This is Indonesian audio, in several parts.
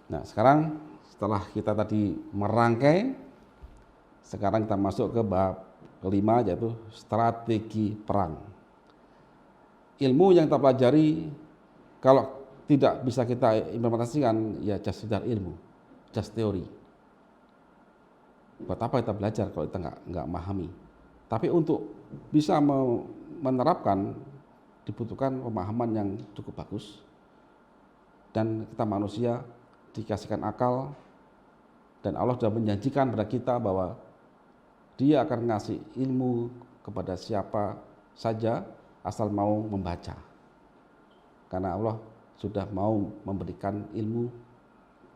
Nah, sekarang setelah kita tadi merangkai, sekarang kita masuk ke bab kelima, yaitu strategi perang. Ilmu yang kita pelajari kalau tidak bisa kita implementasikan, ya just sekedar ilmu, just teori. Buat apa kita belajar kalau kita nggak memahami? Tapi untuk bisa menerapkan dibutuhkan pemahaman yang cukup bagus, dan kita manusia dikasihkan akal, dan Allah sudah menjanjikan pada kita bahwa Dia akan ngasih ilmu kepada siapa saja asal mau membaca. Karena Allah sudah mau memberikan ilmu,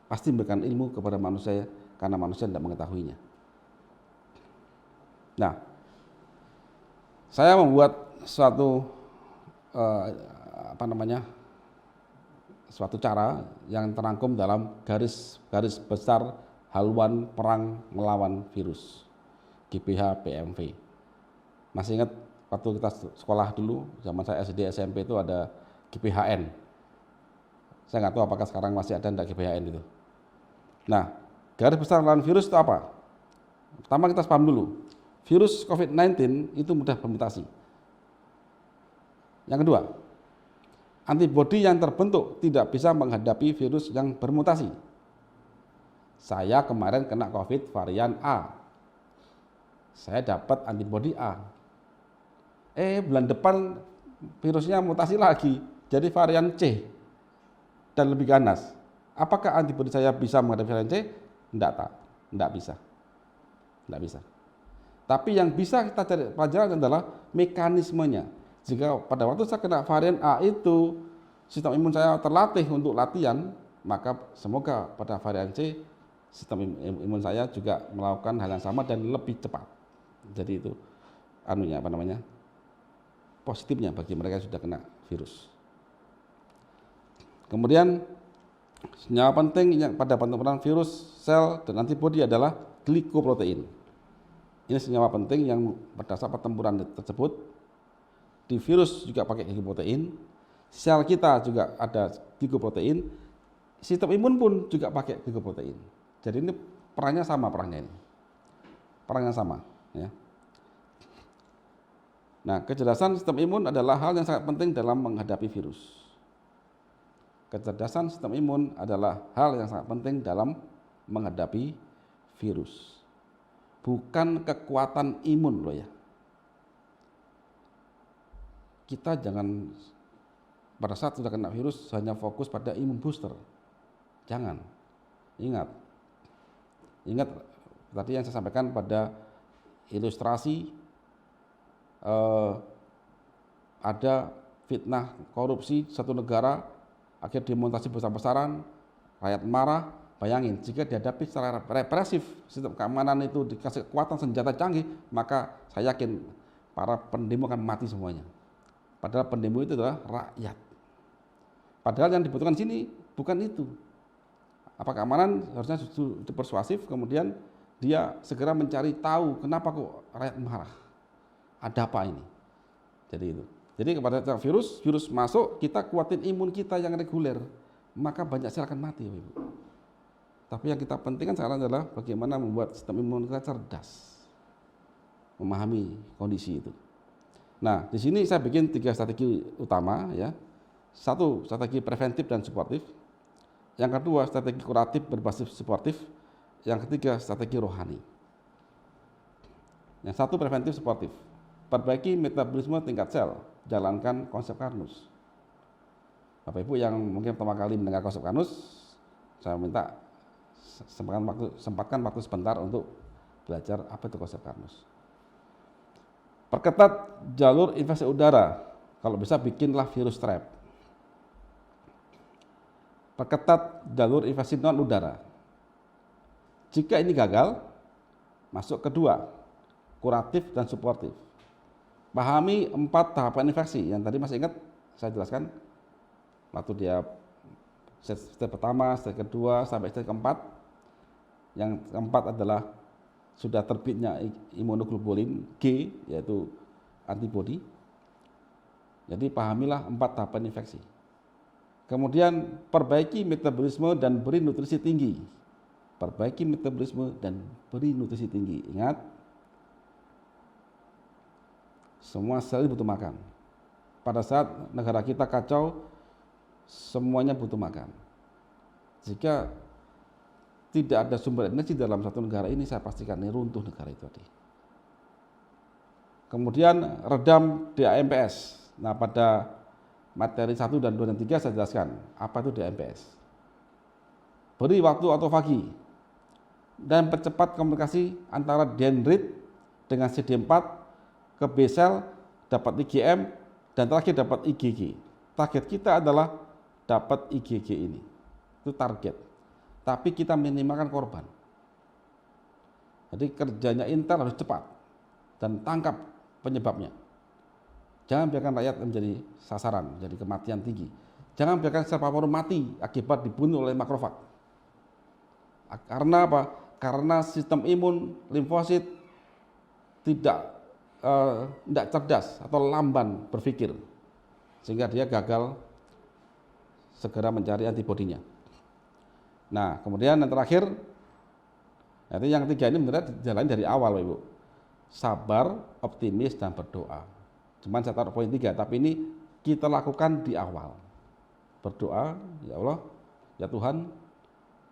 pasti memberikan ilmu kepada manusia karena manusia tidak mengetahuinya. Nah, saya membuat suatu suatu cara yang terangkum dalam garis besar haluan perang melawan virus, GPH PMV. Masih ingat waktu kita sekolah dulu, zaman saya SD SMP itu ada GPHN. Saya nggak tahu apakah sekarang masih ada enggak GPHN itu. Nah, garis besar melawan virus itu apa? Pertama kita paham dulu, virus COVID-19 itu mudah bermutasi. Yang kedua, antibodi yang terbentuk tidak bisa menghadapi virus yang bermutasi. Saya kemarin kena COVID varian A. Saya dapat antibodi A. Bulan depan virusnya mutasi lagi, jadi varian C dan lebih ganas. Apakah antibodi saya bisa menghadapi varian C? Tidak bisa. Tapi yang bisa kita cari pelajaran adalah mekanismenya. Jika pada waktu saya kena varian A itu sistem imun saya terlatih untuk latihan, maka semoga pada varian C sistem imun saya juga melakukan hal yang sama dan lebih cepat. Jadi itu positifnya bagi mereka yang sudah kena virus. Kemudian senyawa penting yang pada peran virus, sel, dan antibodi adalah glikoprotein. Ini senyawa penting yang pada saat pertempuran tersebut, di virus juga pakai glikoprotein, sel kita juga ada glikoprotein, sistem imun pun juga pakai glikoprotein. Jadi ini perannya sama, perangnya sama. Ya. Nah, kecerdasan sistem imun adalah hal yang sangat penting dalam menghadapi virus. Kecerdasan sistem imun adalah hal yang sangat penting dalam menghadapi virus. Bukan kekuatan imun loh ya. Kita jangan pada saat sudah kena virus hanya fokus pada imun booster. Jangan. Ingat tadi yang saya sampaikan pada ilustrasi, ada fitnah korupsi satu negara, akhirnya demonstrasi besar-besaran, rakyat marah. Bayangin, jika dihadapi secara represif, sistem keamanan itu dikasih kekuatan senjata canggih, maka saya yakin para pendemo akan mati semuanya. Padahal pendemo itu adalah rakyat. Padahal yang dibutuhkan di sini bukan itu. Apa keamanan harusnya persuasif, kemudian dia segera mencari tahu kenapa kok rakyat marah. Ada apa ini? Jadi itu. Jadi kepada virus masuk, kita kuatin imun kita yang reguler, maka banyak sel akan mati, Ibu. Tapi yang kita pentingkan sekarang adalah bagaimana membuat sistem imun kita cerdas, memahami kondisi itu. Nah, di sini saya bikin 3 strategi utama, ya. 1, strategi preventif dan suportif. Yang kedua, strategi kuratif berbasis suportif. Yang ketiga, strategi rohani. Yang 1, preventif suportif. Perbaiki metabolisme tingkat sel, jalankan konsep Karnus. Bapak Ibu yang mungkin pertama kali mendengar konsep Karnus, saya minta sempatkan waktu sebentar untuk belajar apa itu konsep Karnus. Perketat jalur infeksi udara, kalau bisa bikinlah virus trap. Perketat jalur infeksi non udara. Jika ini gagal, masuk kedua, kuratif dan suportif. Pahami 4 tahapan infeksi yang tadi masih ingat saya jelaskan waktu dia step pertama, step kedua sampai step keempat. Yang keempat adalah sudah terbitnya imunoglobulin G, yaitu antibodi. Jadi pahamilah 4 tahapan infeksi. Kemudian perbaiki metabolisme dan beri nutrisi tinggi. Perbaiki metabolisme dan beri nutrisi tinggi. Ingat, semua sel butuh makan. Pada saat negara kita kacau, semuanya butuh makan. Jika tidak ada sumber energi dalam satu negara ini, saya pastikan ini runtuh negara itu tadi. Kemudian redam DAMPS. Nah, pada materi 1 dan 2 dan 3 saya jelaskan apa itu DAMPS. Beri waktu autofagi dan percepat komunikasi antara dendrit dengan CD4 ke B sel, dapat IgM, dan terakhir dapat IgG. Target kita adalah dapat IgG ini. Itu target. Tapi kita minimalkan korban. Jadi kerjanya Intel harus cepat dan tangkap penyebabnya. Jangan biarkan rakyat menjadi sasaran, menjadi kematian tinggi. Jangan biarkan sel paru-paru mati akibat dibunuh oleh makrofag. Karena apa? Karena sistem imun limfosit tidak cerdas atau lamban berpikir, sehingga dia gagal segera mencari antibodinya. Nah, kemudian yang terakhir, nanti yang ketiga ini benar dijalani dari awal, Ibu. Sabar, optimis, dan berdoa. Cuman saya taruh poin 3, tapi ini kita lakukan di awal. Berdoa, ya Allah, ya Tuhan,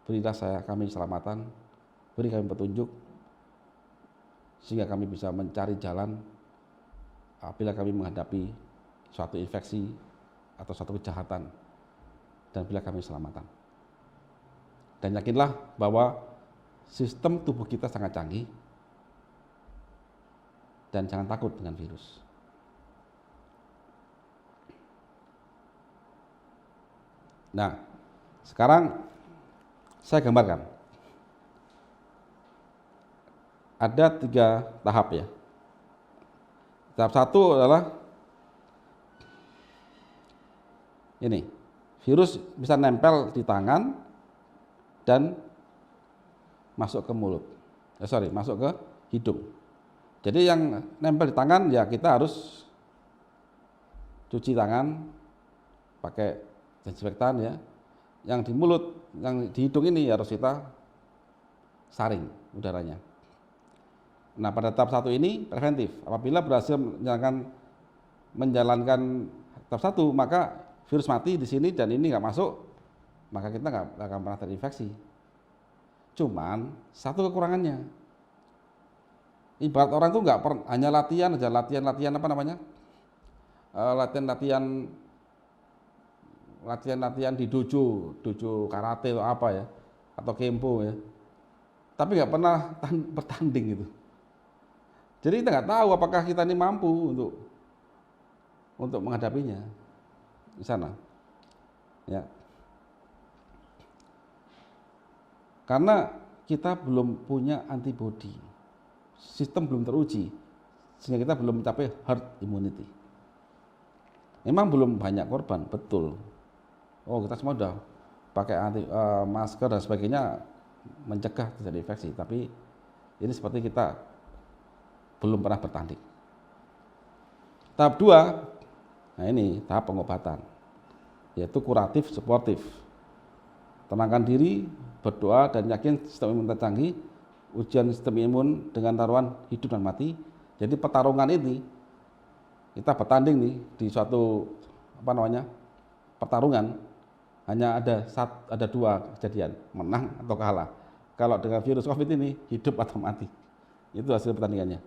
berilah kami keselamatan, beri kami petunjuk, sehingga kami bisa mencari jalan apabila kami menghadapi suatu infeksi atau suatu kejahatan, dan bila kami keselamatan. Dan yakinlah bahwa sistem tubuh kita sangat canggih, dan jangan takut dengan virus. Nah, sekarang saya gambarkan. Ada 3 tahap ya. Tahap 1 adalah ini, virus bisa nempel di tangan dan masuk ke mulut. Masuk ke hidung. Jadi yang nempel di tangan ya kita harus cuci tangan pakai desinfektan ya. Yang di mulut, yang di hidung ini harus kita saring udaranya. Nah, pada tahap 1 ini preventif. Apabila berhasil menjalankan tahap 1, maka virus mati di sini dan ini nggak masuk, maka kita nggak akan pernah terinfeksi. Cuman satu kekurangannya, ibarat orang tuh nggak hanya latihan aja, latihan apa namanya, latihan di dojo karate atau apa ya, atau kempo ya, tapi nggak pernah bertanding gitu. Jadi kita nggak tahu apakah kita ini mampu untuk menghadapinya di sana, ya. Karena kita belum punya antibodi, sistem belum teruji, sehingga kita belum mencapai herd immunity. Memang belum banyak korban, betul. Oh, kita semua udah pakai masker dan sebagainya mencegah terjadi infeksi, tapi ini seperti kita belum pernah bertanding. Tahap 2, nah ini tahap pengobatan, yaitu kuratif suportif. Tenangkan diri, berdoa dan yakin sistem imun tercanggih, ujian sistem imun dengan taruhan hidup dan mati. Jadi pertarungan ini kita bertanding nih di suatu pertarungan, hanya ada 2 kejadian, menang atau kalah. Kalau dengan virus COVID ini hidup atau mati, itu hasil pertandingannya.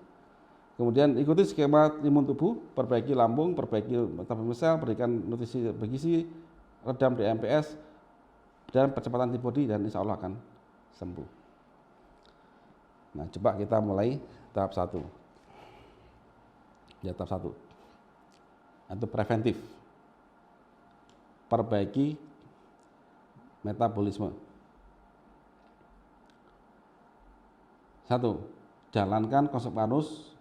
Kemudian ikuti skema imun tubuh, perbaiki lambung, perbaiki metabolisme sel, berikan nutrisi bergizi, redam DAMPS, dan percepatan antibodi, dan insya Allah akan sembuh. Nah, coba kita mulai tahap 1. Ya, tahap 1. Itu preventif. Perbaiki metabolisme. 1. Jalankan konsep Panus,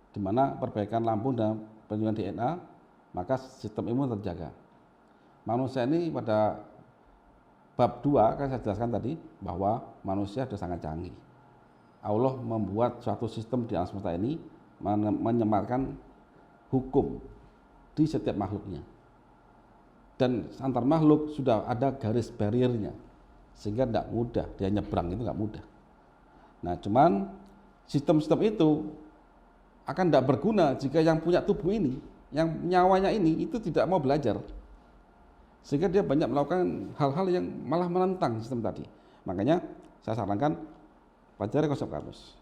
di mana perbaikan lambung dan penyembuhan DNA, maka sistem imun terjaga. Manusia ini pada bab 2 kan saya jelaskan tadi bahwa manusia sudah sangat canggih. Allah membuat suatu sistem di alam semesta ini menyematkan hukum di setiap makhluknya. dan antar makhluk sudah ada garis bariernya, sehingga tidak mudah dia nyebrang, itu nggak mudah. Nah, cuman sistem-sistem itu akan tidak berguna jika yang punya tubuh ini, yang nyawanya ini itu tidak mau belajar, sehingga dia banyak melakukan hal-hal yang malah menentang sistem tadi. Makanya saya sarankan pelajari konsep Karnus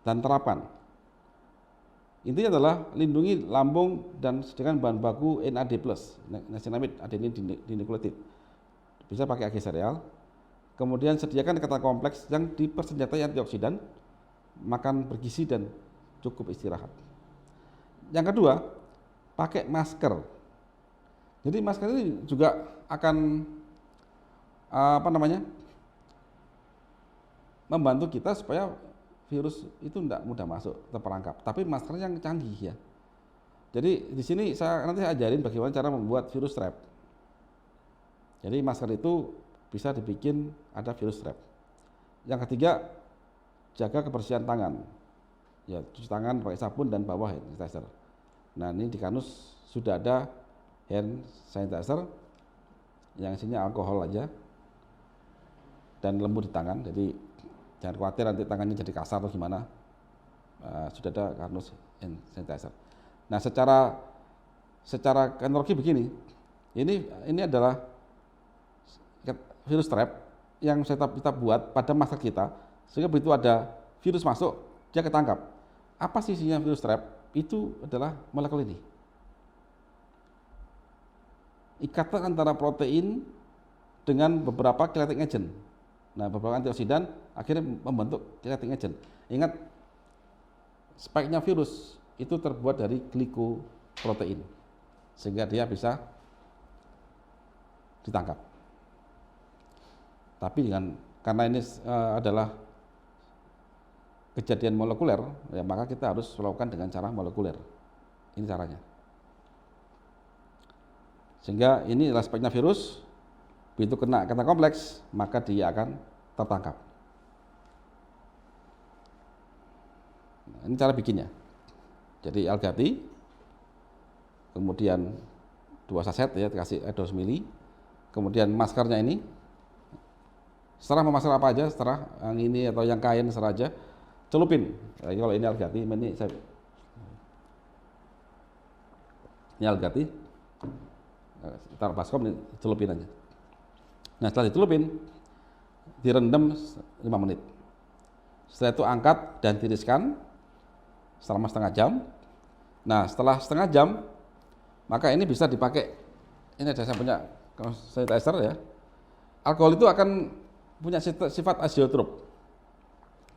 dan terapan. Intinya adalah lindungi lambung dan sediakan bahan baku NAD+, niacinamide adenin dinukleotid. Bisa pakai ag sereal. Kemudian sediakan kata kompleks yang dipersenjatai antioksidan, makan bergizi dan cukup istirahat. Yang kedua, pakai masker. Jadi masker ini juga akan membantu kita supaya virus itu tidak mudah masuk, terperangkap. Tapi maskernya yang canggih ya. Jadi di sini saya nanti ajarin bagaimana cara membuat virus trap. Jadi masker itu bisa dibikin ada virus trap. Yang ketiga, jaga kebersihan tangan. Ya, cuci tangan pakai sabun dan bawa hand sanitizer. Nah, ini di Karnus sudah ada hand sanitizer yang isinya alkohol aja dan lembut di tangan. Jadi jangan khawatir nanti tangannya jadi kasar atau gimana. Sudah ada Karnus hand sanitizer. Nah, secara teknologi begini. Ini adalah virus trap yang kita buat pada masker kita, sehingga begitu ada virus masuk, dia ketangkap. Apa sih isinya virus trap? Itu adalah molekul ini. Ikatan antara protein dengan beberapa killing agent. Nah, beberapa antioksidan akhirnya membentuk killing agent. Ingat, spike-nya virus itu terbuat dari glikoprotein, sehingga dia bisa ditangkap. Tapi karena ini adalah kejadian molekuler, ya maka kita harus melakukan dengan cara molekuler. Ini caranya. Sehingga ini adalah speknya virus, begitu kena kata kompleks, maka dia akan tertangkap. Nah, ini cara bikinnya. Jadi algati, kemudian 2 saset ya, dikasih 2 mili, kemudian maskernya ini, setelah memasker apa aja, setelah yang ini atau yang kain serah aja, celupin. Nah, kalau ini algati, ini algati, taruh baskom, celupin aja. Nah, setelah dicelupin, direndam 5 menit. Setelah itu angkat dan tiriskan selama setengah jam. Nah, setelah setengah jam, maka ini bisa dipakai. Ini ada saya punya sanitizer ya. Alkohol itu akan punya sifat azeotrop.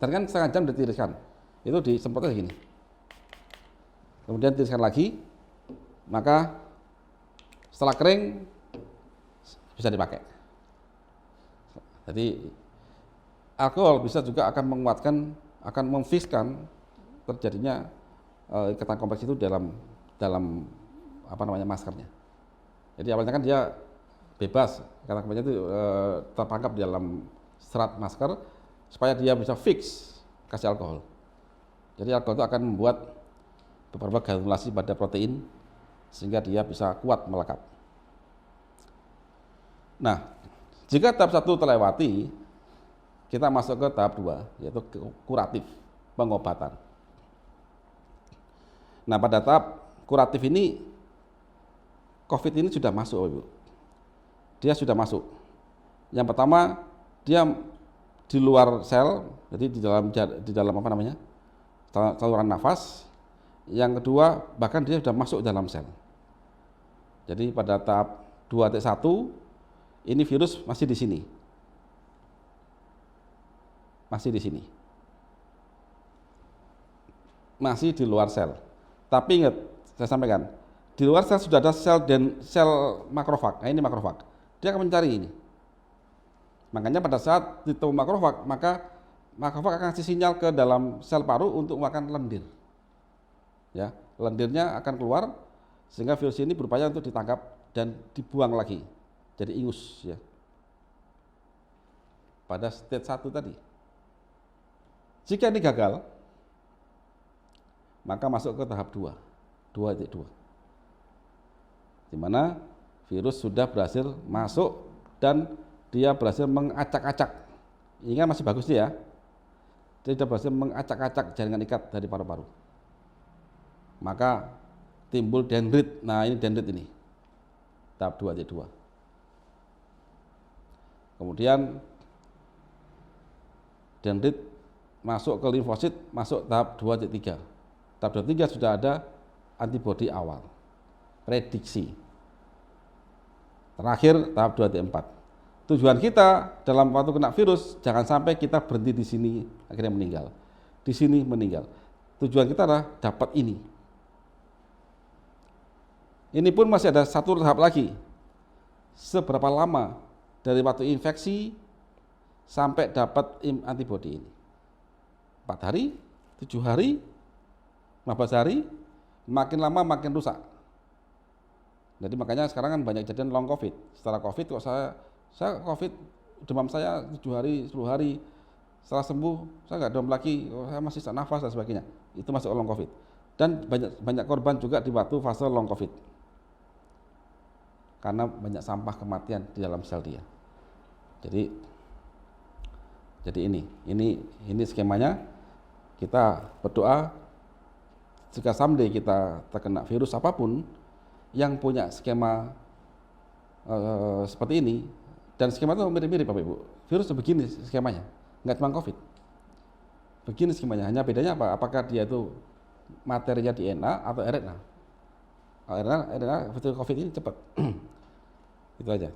Dan kan setengah jam ditiriskan, itu disemprotnya gini. Kemudian tiriskan lagi, maka setelah kering bisa dipakai. Jadi alkohol bisa juga akan menguatkan, akan memfiskan terjadinya ikatan kompleks itu dalam maskernya. Jadi awalnya kan dia bebas, ikatan kompleks itu terperangkap di dalam serat masker supaya dia bisa fix kasih alkohol. Jadi alkohol itu akan membuat beberapa granulasi pada protein sehingga dia bisa kuat melekat. Nah, jika tahap 1 terlewati, kita masuk ke tahap 2, yaitu kuratif, pengobatan. Nah, pada tahap kuratif ini, COVID ini sudah masuk, Ibu. Dia sudah masuk. Yang pertama, dia di luar sel, jadi di dalam saluran nafas. Yang kedua, bahkan dia sudah masuk dalam sel. Jadi pada tahap 2.1, ini virus masih di sini. Masih di sini. Masih di luar sel. Tapi ingat, saya sampaikan, di luar sel sudah ada sel makrofag. Nah, ini makrofag. Dia akan mencari ini. Makanya pada saat ditemu makrofag, maka makrofag akan kasih sinyal ke dalam sel paru untuk makan lendir. Ya, lendirnya akan keluar sehingga virus ini berupaya untuk ditangkap dan dibuang lagi. Jadi ingus ya. Pada stage 1 tadi. Jika ini gagal, maka masuk ke tahap 2, 2.2. Di mana virus sudah berhasil masuk dan dia berhasil mengacak-acak. Ini kan masih bagus nih ya. Dia sudah berhasil mengacak-acak jaringan ikat dari paru-paru. Maka timbul dendrit. Nah, ini dendrit ini. Tahap 2T2. Kemudian dendrit masuk ke limfosit, masuk tahap 2T3. Tahap 2T3 sudah ada antibodi awal. Prediksi. Terakhir tahap 2T4. Tujuan kita dalam waktu kena virus, jangan sampai kita berhenti di sini akhirnya meninggal. Di sini meninggal. Tujuan kita adalah dapat ini. Ini pun masih ada satu tahap lagi. Seberapa lama dari waktu infeksi sampai dapat antibodi ini? 4 hari, 7 hari, 15 hari, makin lama makin rusak. Jadi makanya sekarang kan banyak kejadian long COVID. Setelah COVID kok saya COVID, demam saya 7 hari, 10 hari, setelah sembuh saya nggak demam lagi, saya masih sesak nafas dan sebagainya. Itu masuk long COVID. Dan banyak korban juga di waktu fase long COVID. Karena banyak sampah kematian di dalam sel dia. Jadi ini skemanya. Kita berdoa jika someday kita terkena virus apapun yang punya skema seperti ini. Dan skema itu mirip-mirip Bapak Ibu. Virus begini skemanya, nggak cuma COVID. Begini skemanya, hanya bedanya apa? Apakah dia itu materinya DNA atau RNA? RNA betul COVID ini cepat. Itu aja.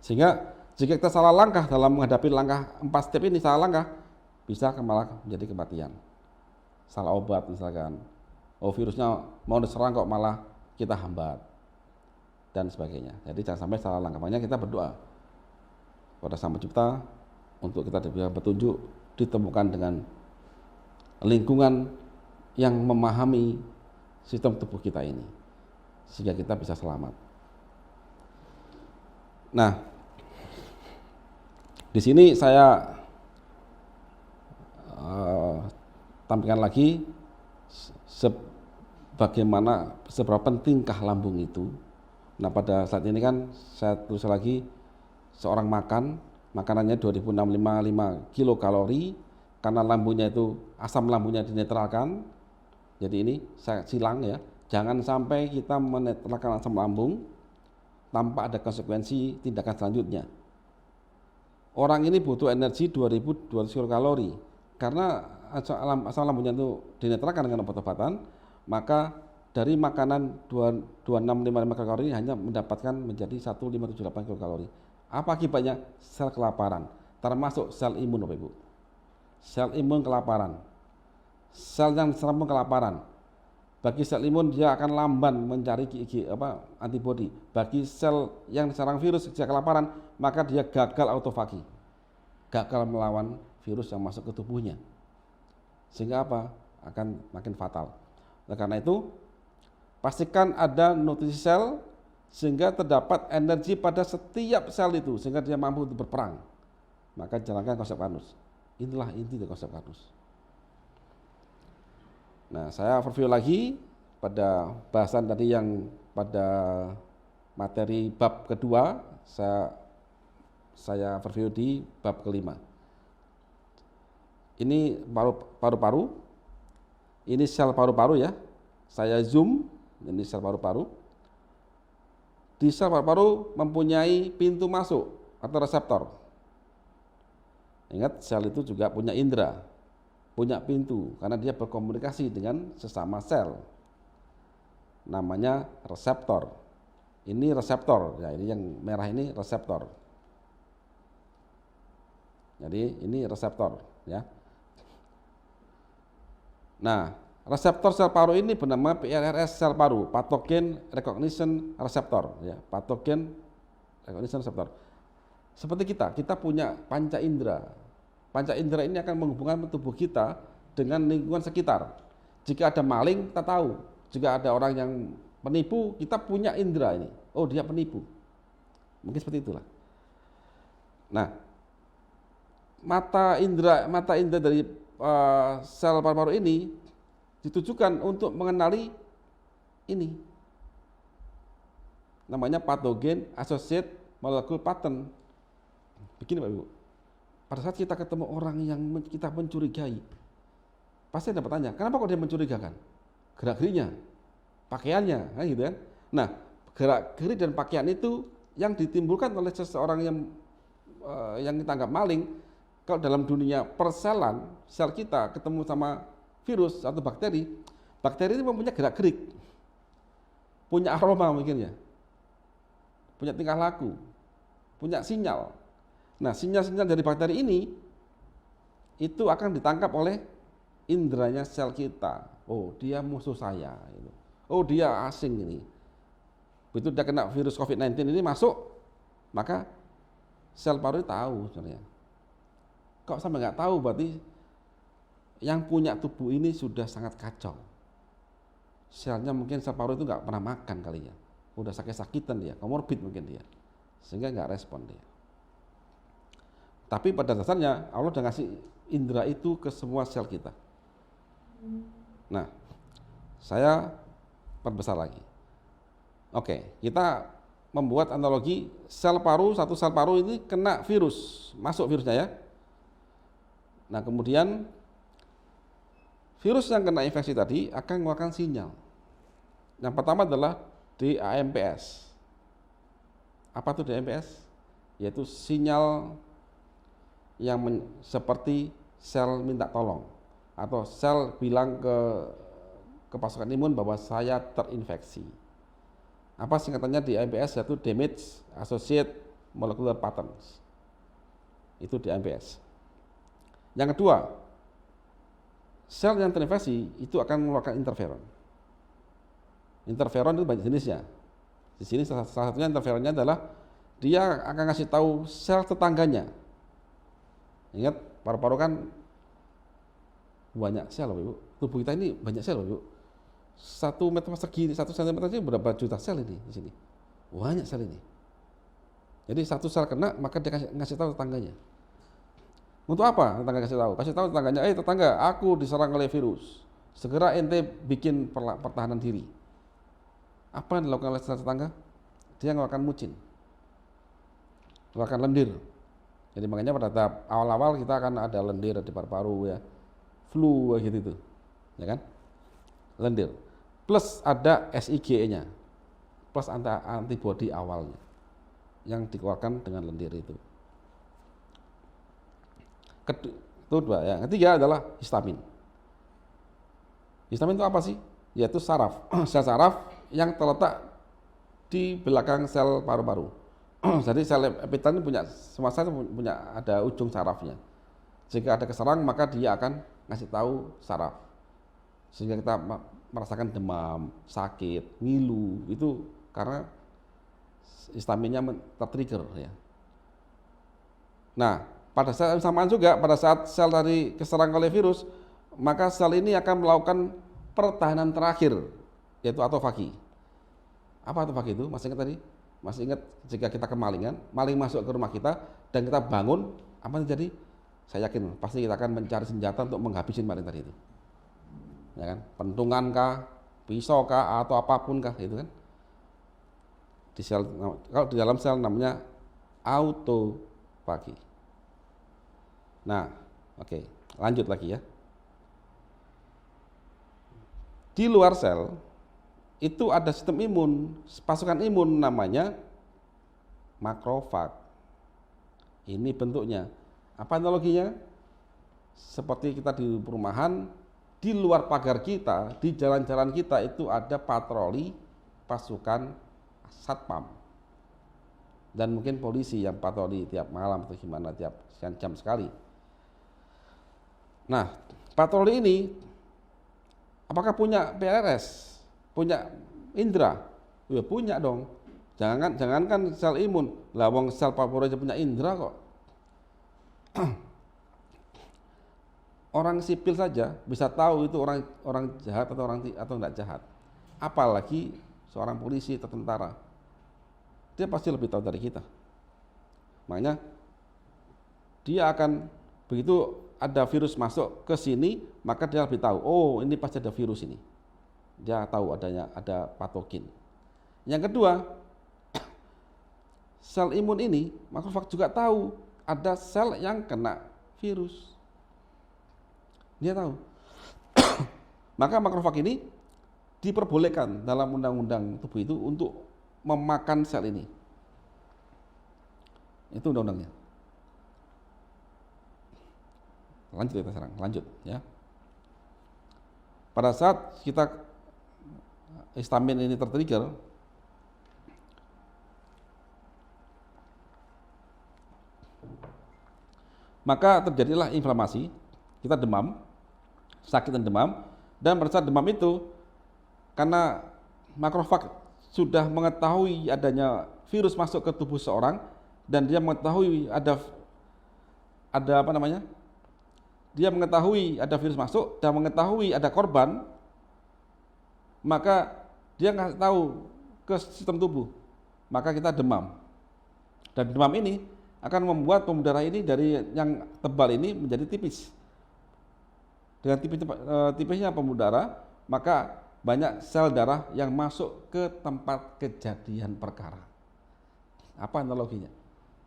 Sehingga jika kita salah langkah dalam menghadapi langkah 4 step ini, salah langkah, bisa malah menjadi kematian. Salah obat misalkan, virusnya mau diserang kok malah kita hambat. Dan sebagainya. Jadi jangan sampai salah langkah. Makanya kita berdoa kepada Sang Pencipta untuk kita bisa petunjuk, ditemukan dengan lingkungan yang memahami sistem tubuh kita ini, sehingga kita bisa selamat. Nah, di sini saya tampilkan lagi seberapa pentingkah lambung itu. Nah, pada saat ini kan saya tulis lagi, seorang makanannya 2655 kilokalori, karena lambungnya itu asam lambungnya dinetralkan. Jadi ini saya silang ya, jangan sampai kita menetralkan asam lambung tanpa ada konsekuensi tindakan selanjutnya. Orang ini butuh energi 2200 kilokalori, karena asam lambungnya itu dinetralkan dengan obat-obatan, maka dari makanan 2655 kilokalori hanya mendapatkan menjadi 1578 kilokalori. Apa akibatnya? Sel kelaparan, termasuk sel imun Bapak Ibu. Sel imun kelaparan. Sel yang diserang pun kelaparan. Bagi sel imun dia akan lamban mencari antibodi. Bagi sel yang diserang virus jika kelaparan, maka dia gagal autofagi. Gagal melawan virus yang masuk ke tubuhnya. Sehingga apa? Akan makin fatal. Oleh karena itu, pastikan ada nutrisi sel sehingga terdapat energi pada setiap sel itu sehingga dia mampu untuk berperang. Maka jalankan konsep Karnus. Inilah inti dari konsep Karnus. Nah, saya review lagi pada bahasan tadi yang pada materi bab kedua, saya review di bab kelima. Ini paru-paru. Ini sel paru-paru ya. Saya zoom. Ini sel paru-paru. Di sel paru-paru mempunyai pintu masuk atau reseptor. Ingat, sel itu juga punya indera, punya pintu, karena dia berkomunikasi dengan sesama sel. Namanya reseptor. Ini reseptor, ya, ini yang merah ini reseptor. Jadi ini reseptor, ya. Nah, reseptor sel paru ini bernama PRRS sel paru, pathogen recognition receptor, ya, pathogen recognition receptor. Seperti kita punya panca indera. Panca indera ini akan menghubungkan tubuh kita dengan lingkungan sekitar. Jika ada maling, kita tahu. Jika ada orang yang penipu, kita punya indera ini. Oh, dia penipu. Mungkin seperti itulah. Nah, mata indera dari sel paru-paru ini ditujukan untuk mengenali ini. namanya patogen associated molecule pattern. Begini Pak Ibu, pada saat kita ketemu orang yang kita mencurigai, pasti ada bertanya, kenapa kok dia mencurigakan? Gerak-geriknya, pakaiannya, kan gitu kan. Nah, gerak-gerik dan pakaian itu yang ditimbulkan oleh seseorang yang kita anggap maling. Kalau dalam dunia perselan, sel kita ketemu sama virus atau bakteri, bakteri itu mempunyai gerak-gerik, punya aroma mungkin ya, punya tingkah laku, punya sinyal. Nah, sinyal-sinyal dari bakteri ini itu akan ditangkap oleh inderanya sel kita. Oh, dia musuh saya. Oh, dia asing ini. Begitu dia kena virus COVID-19 ini masuk, maka sel paru tahu sebenarnya. Kok sampai nggak tahu, berarti yang punya tubuh ini sudah sangat kacau. Selnya mungkin sel paru itu nggak pernah makan kali ya, udah sakit-sakitan dia, komorbid mungkin dia, sehingga nggak respon dia. Tapi pada dasarnya Allah udah ngasih indera itu ke semua sel kita. Nah, saya perbesar lagi. Oke, kita membuat analogi sel paru, satu sel paru ini kena virus, masuk virusnya ya. Nah, kemudian virus yang kena infeksi tadi akan mengeluarkan sinyal. Yang pertama adalah DAMPS. Apa itu DAMPS? Yaitu sinyal yang seperti sel minta tolong atau sel bilang ke pasukan imun bahwa saya terinfeksi. Apa singkatannya DAMPS? Yaitu Damage Associated Molecular Patterns. Itu DAMPS. Yang kedua, sel yang terinfeksi itu akan mengeluarkan interferon. Interferon itu banyak jenisnya. Di sini salah satunya interferonnya adalah dia akan ngasih tahu sel tetangganya. Ingat, paru-paru kan banyak sel, Ibu. Tubuh kita ini banyak sel, Ibu. 1 meter persegi, 1 cm ini berapa juta sel ini di sini? Banyak sel ini. Jadi satu sel kena, maka dia ngasih tahu tetangganya. Untuk apa tetangga kasih tahu? Kasih tahu tetangganya, tetangga, aku diserang oleh virus. Segera ente bikin pertahanan diri. Apa yang dilakukan oleh tetangga? Dia mengeluarkan mucin, mengeluarkan lendir. Jadi makanya pada tahap awal-awal kita akan ada lendir di paru-paru ya, flu gitu itu, ya kan? Lendir. Plus ada SIGE-nya, plus antibodi awalnya yang dikeluarkan dengan lendir itu. Kedua, yang ketiga adalah histamin. Histamin itu apa sih? Yaitu saraf, sel saraf yang terletak di belakang sel paru-paru. Jadi sel epitel ini punya, semua sel punya ada ujung sarafnya. Jika ada keserang maka dia akan ngasih tahu saraf. Sehingga kita merasakan demam, sakit, ngilu, itu karena histaminnya tertrigger ya. Nah, pada saat bersamaan juga, pada saat sel tadi keserang oleh virus, maka sel ini akan melakukan pertahanan terakhir, yaitu autofagi. Apa autofagi itu? Masih ingat tadi? Masih ingat jika kita kemalingan, maling masuk ke rumah kita, dan kita bangun, apa yang terjadi? Saya yakin, pasti kita akan mencari senjata untuk menghabisi maling tadi itu. Ya kan? Pentungan kah, pisau kah, atau apapun kah, itu kan? Di sel, kalau di dalam sel namanya autofagi. Nah, oke, lanjut lagi ya. Di luar sel itu ada sistem imun, pasukan imun namanya makrofag. Ini bentuknya. Apa analoginya? Seperti kita di perumahan, di luar pagar kita, di jalan-jalan kita itu ada patroli pasukan satpam. Dan mungkin polisi yang patroli tiap malam atau gimana, tiap sekian jam sekali. Nah, patroli ini apakah punya PRS, punya indera? Ya punya dong. Jangankan sel imun, lah wong sel paru aja punya indera kok. Orang sipil saja bisa tahu itu orang jahat atau tidak jahat. Apalagi seorang polisi atau tentara. Dia pasti lebih tahu dari kita. Makanya dia akan begitu ada virus masuk ke sini, maka dia lebih tahu, oh ini pasti ada virus ini. Dia tahu ada patogen. Yang kedua, sel imun ini, makrofag juga tahu ada sel yang kena virus. Dia tahu. Maka makrofag ini diperbolehkan dalam undang-undang tubuh itu untuk memakan sel ini. Itu undang-undangnya. Lanjut kita sekarang, lanjut ya. Pada saat kita histamin ini tertrigger, maka terjadilah inflamasi, kita demam, sakit dan demam, dan pada saat demam itu karena makrofag sudah mengetahui adanya virus masuk ke tubuh seorang dan dia mengetahui ada apa namanya? Dia mengetahui ada virus masuk dan mengetahui ada korban, maka dia nggak tahu ke sistem tubuh, maka kita demam. Dan demam ini akan membuat pembuluh darah ini dari yang tebal ini menjadi tipis. Dengan tipisnya pembuluh darah, maka banyak sel darah yang masuk ke tempat kejadian perkara. Apa analoginya?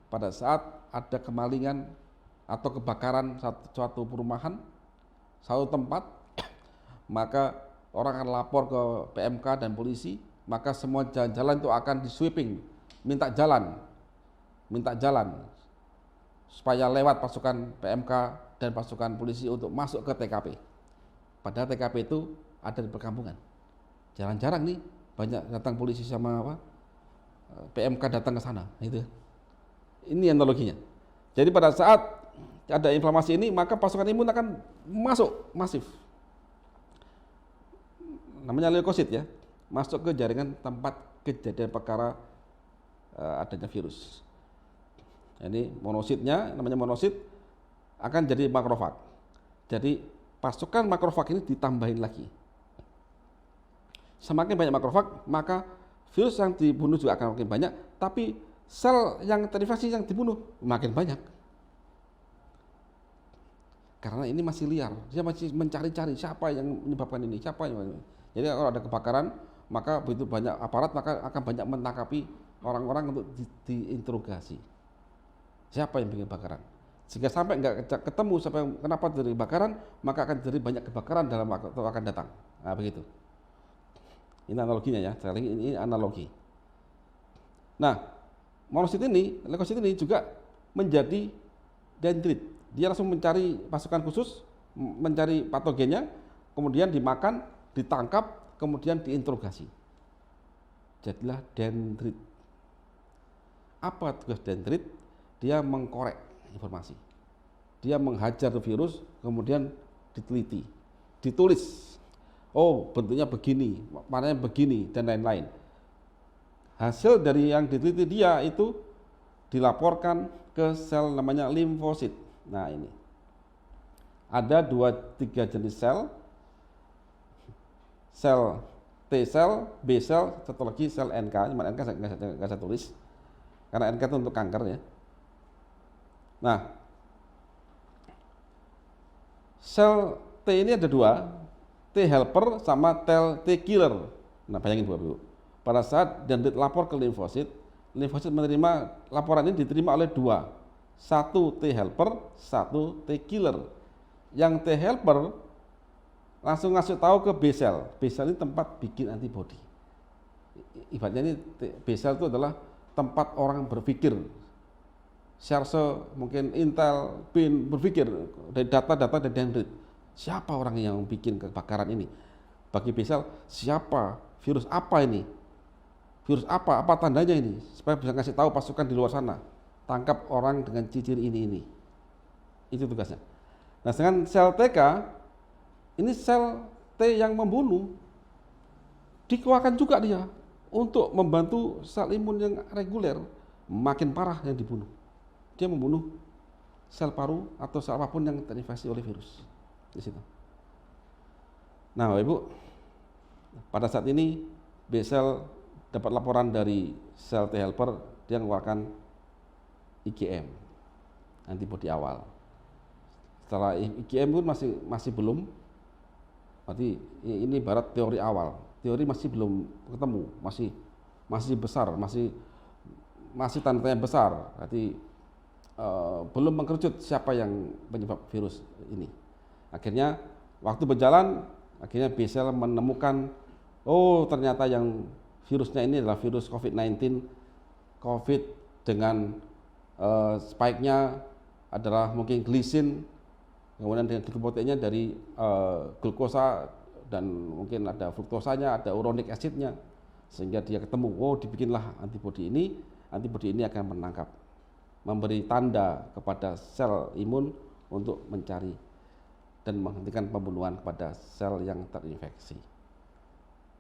Pada saat ada kemalingan atau kebakaran suatu perumahan, satu tempat, maka orang akan lapor ke PMK dan polisi, maka semua jalan-jalan itu akan di sweeping, minta jalan supaya lewat pasukan PMK dan pasukan polisi untuk masuk ke TKP. Padahal TKP itu ada di perkampungan. Jarang-jarang nih banyak datang polisi sama PMK datang ke sana. Ini analoginya. Jadi pada saat ada inflamasi ini, maka pasukan imun akan masuk masif. Namanya leukosit ya, masuk ke jaringan tempat kejadian perkara adanya virus. Ini monositnya, namanya monosit, akan jadi makrofag. Jadi pasukan makrofag ini ditambahin lagi. Semakin banyak makrofag, maka virus yang dibunuh juga akan makin banyak, tapi sel yang terinfeksi yang dibunuh makin banyak. Karena ini masih liar, dia masih mencari-cari siapa yang menyebabkan ini, Jadi kalau ada kebakaran, maka begitu banyak aparat, maka akan banyak menangkapi orang-orang untuk diinterogasi. Siapa yang bikin kebakaran? Jika sampai nggak ketemu siapa yang kenapa terjadi kebakaran, maka akan terjadi banyak kebakaran dalam waktu akan datang. Nah begitu. Ini analoginya ya, sekali lagi ini analogi. Nah, monosit ini, leukosit ini juga menjadi dendrit. Dia langsung mencari pasukan khusus, mencari patogennya, kemudian dimakan, ditangkap, kemudian diinterogasi. Jadilah dendrit. Apa tugas dendrit? Dia mengkorek informasi. Dia menghajar virus, kemudian diteliti, ditulis. Oh, bentuknya begini, warnanya begini, dan lain-lain. Hasil dari yang diteliti dia itu dilaporkan ke sel namanya limfosit. Nah ini ada 2-3 jenis sel T sel, B sel, satu lagi sel NK. Cuma NK nggak saya tulis karena NK itu untuk kanker ya. Nah sel T ini ada 2, T helper sama T killer. Nah bayangin Bu, pada saat dendrit lapor ke limfosit menerima laporan ini diterima oleh 2. 1 T helper, 1 T killer. Yang T helper langsung ngasih tahu ke B sel. B sel ini tempat bikin antibodi. Ibaratnya ini B sel itu adalah tempat orang berpikir. Searche mungkin Intel, BIN berpikir dari data-data dari dendrit. Siapa orang yang bikin kebakaran ini? Bagi B sel, siapa? Virus apa ini? Virus apa? Apa tandanya ini? Supaya bisa ngasih tahu pasukan di luar sana. Tangkap orang dengan ciri ini. Itu tugasnya. Nah, dengan sel TK, ini sel T yang membunuh, dikeluarkan juga dia untuk membantu sel imun yang reguler, makin parah yang dibunuh. Dia membunuh sel paru atau sel apapun yang terinfeksi oleh virus. Di situ. Nah, Bapak Ibu, pada saat ini B sel dapat laporan dari sel T helper, dia mengeluarkan IgM, antibodi awal. Setelah IgM pun masih belum, berarti ini ibarat teori awal. Teori masih belum ketemu, masih besar, masih masih tanda tanya besar. Berarti belum mengkerucut siapa yang penyebab virus ini. Akhirnya waktu berjalan, akhirnya B-cell menemukan, oh ternyata yang virusnya ini adalah virus COVID-19. COVID dengan spike-nya adalah mungkin glisin, kemudian dengan glikoprodeinnya dari glukosa, dan mungkin ada fruktosanya, ada uronic acid-nya, sehingga dia ketemu, oh dibikinlah antibodi ini. Antibodi ini akan menangkap, memberi tanda kepada sel imun untuk mencari dan menghentikan pembunuhan kepada sel yang terinfeksi.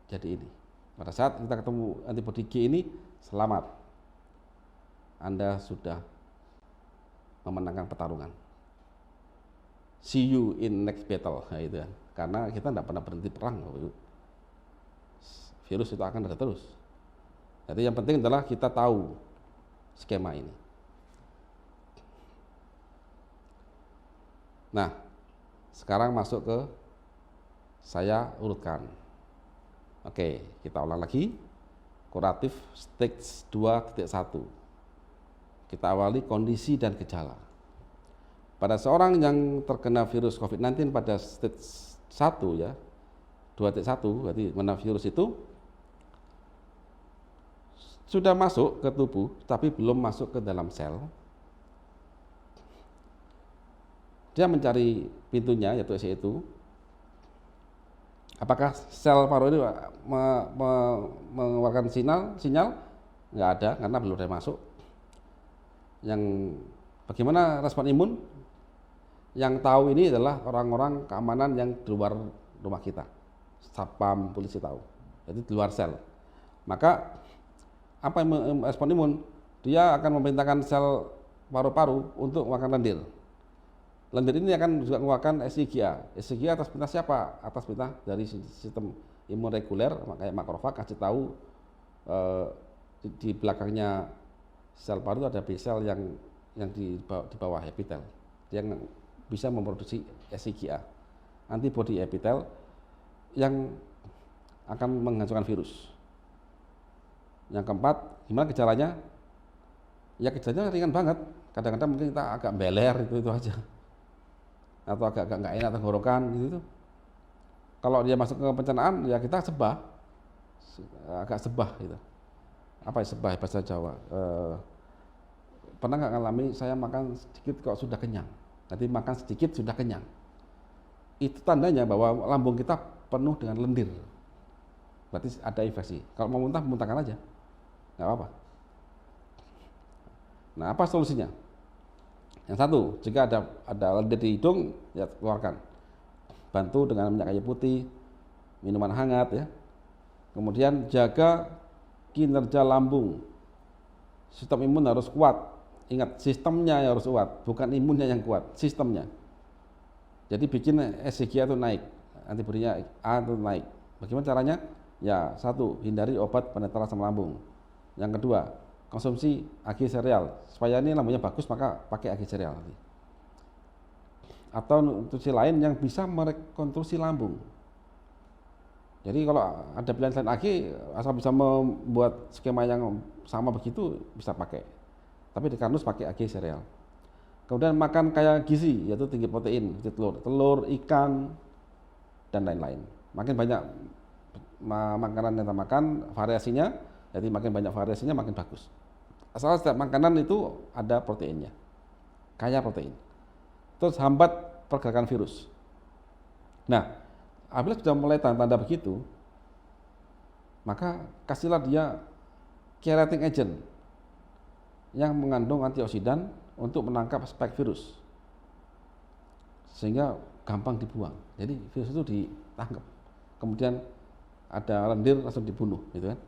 Jadi ini, pada saat kita ketemu antibodi G ini, selamat, Anda sudah memenangkan pertarungan. See you in next battle, nah, itu kan. Karena kita tidak pernah berhenti perang, virus itu akan ada terus. Jadi yang penting adalah kita tahu skema ini. Nah, sekarang masuk ke saya urutkan. Oke, kita ulang lagi. Kuratif stage 2.1. Kita awali kondisi dan gejala. Pada seorang yang terkena virus COVID-19 pada stage 1 ya, 2.1, berarti mana virus itu sudah masuk ke tubuh tapi belum masuk ke dalam sel. Dia mencari pintunya, yaitu SE itu. Apakah sel paru ini mengeluarkan sinyal? Nggak ada, karena belum ada masuk. Yang bagaimana respon imun? Yang tahu ini adalah orang-orang keamanan yang di luar rumah kita. Satpam, polisi tahu. Jadi di luar sel. Maka apa yang respon imun? Dia akan memerintahkan sel paru-paru untuk makan lendir. Lendir ini akan juga mengeluarkan SIGA. SIGA atas perintah siapa? Atas perintah dari sistem imun reguler, makanya makrofag kasih tahu di belakangnya sel paru itu ada B-sel yang di bawah epitel, yang bisa memproduksi SIGA, antibodi epitel yang akan menghancurkan virus. Yang keempat, gimana gejalanya? Ya gejalanya ringan banget. Kadang-kadang mungkin kita agak beler itu aja. Atau agak nggak enak tenggorokan gitu. Kalau dia masuk ke pencernaan ya kita sebah, agak sebah gitu. Apa ya sebah bahasa Jawa? Pernah nggak ngalami saya makan sedikit kok sudah kenyang? Nanti makan sedikit sudah kenyang. Itu tandanya bahwa lambung kita penuh dengan lendir. Berarti ada infeksi. Kalau mau muntah, muntahkan aja, nggak apa-apa. Nah, apa solusinya? Yang satu, jika ada lendir di hidung, ya keluarkan. Bantu dengan minyak kayu putih, minuman hangat ya. Kemudian jaga kinerja lambung. Sistem imun harus kuat. Ingat, sistemnya harus kuat, bukan imunnya yang kuat, sistemnya. Jadi bikin SIGA itu naik, antibodinya A itu naik. Bagaimana caranya? Ya, satu, hindari obat penetral asam lambung. Yang kedua, konsumsi agi sereal. Supaya ini lambungnya bagus, maka pakai agi sereal. Atau nutrisi lain yang bisa merekonstruksi lambung. Jadi kalau ada pilihan selain agi, asal bisa membuat skema yang sama begitu, bisa pakai. Tapi di kardus pakai agi sereal. Kemudian makan kaya gizi, yaitu tinggi protein, telur, ikan, dan lain-lain. Makin banyak makanan yang kita makan, variasinya, jadi makin banyak variasinya makin bagus. Asal setiap makanan itu ada proteinnya, kaya protein. Terus hambat pergerakan virus. Nah, apabila sudah mulai tanda-tanda begitu, maka kasihlah dia chelating agent yang mengandung antioksidan untuk menangkap spike virus, sehingga gampang dibuang. Jadi virus itu ditangkap, kemudian ada lendir langsung dibunuh, gitu kan?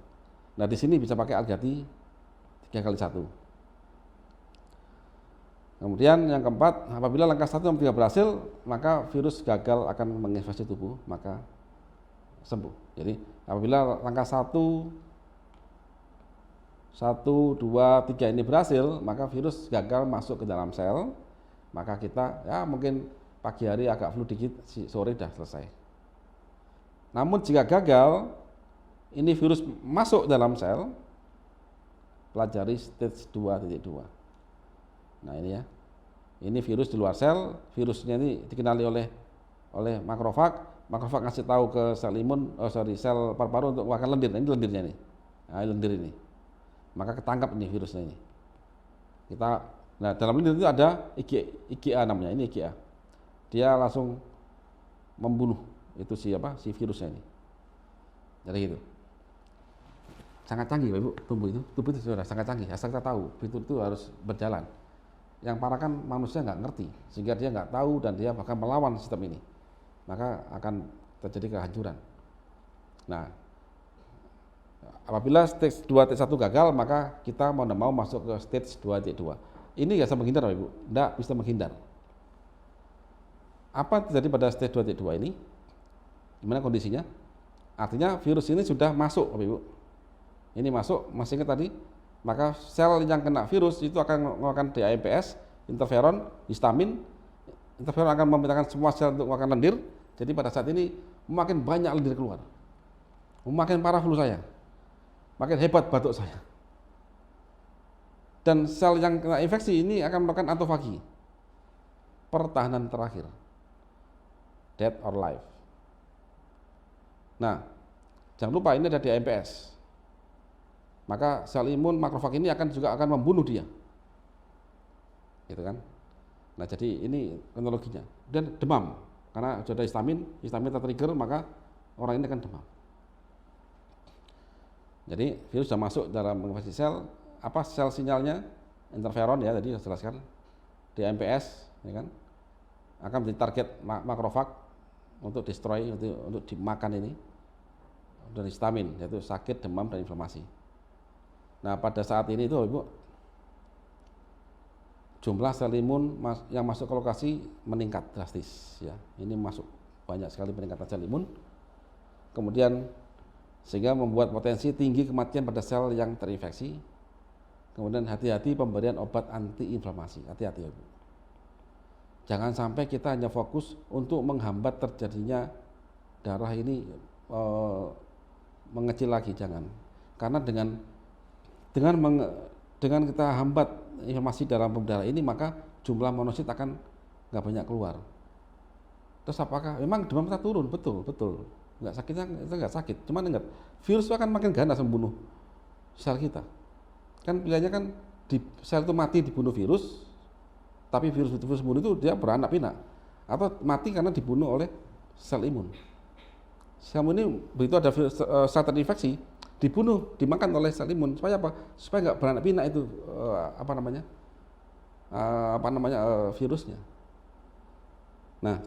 Nah di sini bisa pakai Algati 3x1. Kemudian yang keempat, apabila langkah 1 dan 3 berhasil, maka virus gagal akan menginvasi tubuh, maka sembuh. Jadi apabila langkah 1, 2, 3 ini berhasil, maka virus gagal masuk ke dalam sel, maka kita ya mungkin pagi hari agak flu dikit, sore sudah selesai. Namun jika gagal, ini virus masuk dalam sel, pelajari stage 2.2. Nah ini ya, ini virus di luar sel, virusnya ini dikenali oleh makrofag, makrofag ngasih tahu ke sel imun, sel paru-paru untuk mengeluarkan lendir. Nah, ini lendirnya nih, nah, lendir ini, maka ketangkap ini virusnya ini. Nah dalam lendir itu ada IgA namanya, ini IgA, dia langsung membunuh itu si virusnya ini. Jadi gitu. Sangat canggih Bapak Ibu, tubuh itu sudah sangat canggih, asal kita tahu fitur itu harus berjalan. Yang parah kan manusia nggak ngerti, sehingga dia nggak tahu dan dia bahkan melawan sistem ini, maka akan terjadi kehancuran. Nah, apabila stage 2 T1 gagal, maka kita mau tidak mau masuk ke stage 2 T2. Ini nggak bisa menghindar Bapak Ibu, nggak bisa menghindar. Apa terjadi pada stage 2 T2 ini? Gimana kondisinya? Artinya virus ini sudah masuk Bapak Ibu. Ini masuk, masih ingat tadi, maka sel yang kena virus itu akan mengeluarkan DAMPS, interferon, histamin. Interferon akan memerintahkan semua sel untuk mengeluarkan lendir. Jadi pada saat ini makin banyak lendir keluar, makin parah flu saya, makin hebat batuk saya. Dan sel yang kena infeksi ini akan melakukan autofagi, pertahanan terakhir, death or life. Nah, jangan lupa ini ada DAMPS. Maka sel imun makrofag ini juga akan membunuh dia, gitu kan? Nah jadi ini kronologinya. Dan demam, karena sudah ada histamin tertrigger, maka orang ini akan demam. Jadi virus sudah masuk dalam menginfeksi sel, sel sinyalnya interferon ya, tadi saya jelaskan, DAMPS, ya kan? Akan menjadi target makrofag untuk destroy, untuk dimakan ini, dan histamin, yaitu sakit, demam, dan inflamasi. Nah pada saat ini itu Ibu, jumlah sel imun yang masuk ke lokasi meningkat drastis ya. Ini masuk banyak sekali peningkatan sel imun. Kemudian sehingga membuat potensi tinggi kematian pada sel yang terinfeksi. Kemudian hati-hati pemberian obat antiinflamasi. Hati-hati Ibu. Jangan sampai kita hanya fokus untuk menghambat terjadinya darah ini mengecil lagi, jangan. Karena dengan kita hambat inflamasi dalam pembuluh darah ini, maka jumlah monosit akan nggak banyak keluar. Terus apakah memang demam kita turun? Betul, nggak sakitnya itu nggak sakit. Cuman ingat, virus itu akan makin ganas membunuh sel kita. Kan pilihannya kan di sel itu mati dibunuh virus, tapi virus bunuh itu dia beranak pinak, atau mati karena dibunuh oleh sel imun. Sel imun ini begitu ada sel terinfeksi, dibunuh, dimakan oleh sel imun. Supaya apa? Supaya nggak beranak pinak itu virusnya. Nah,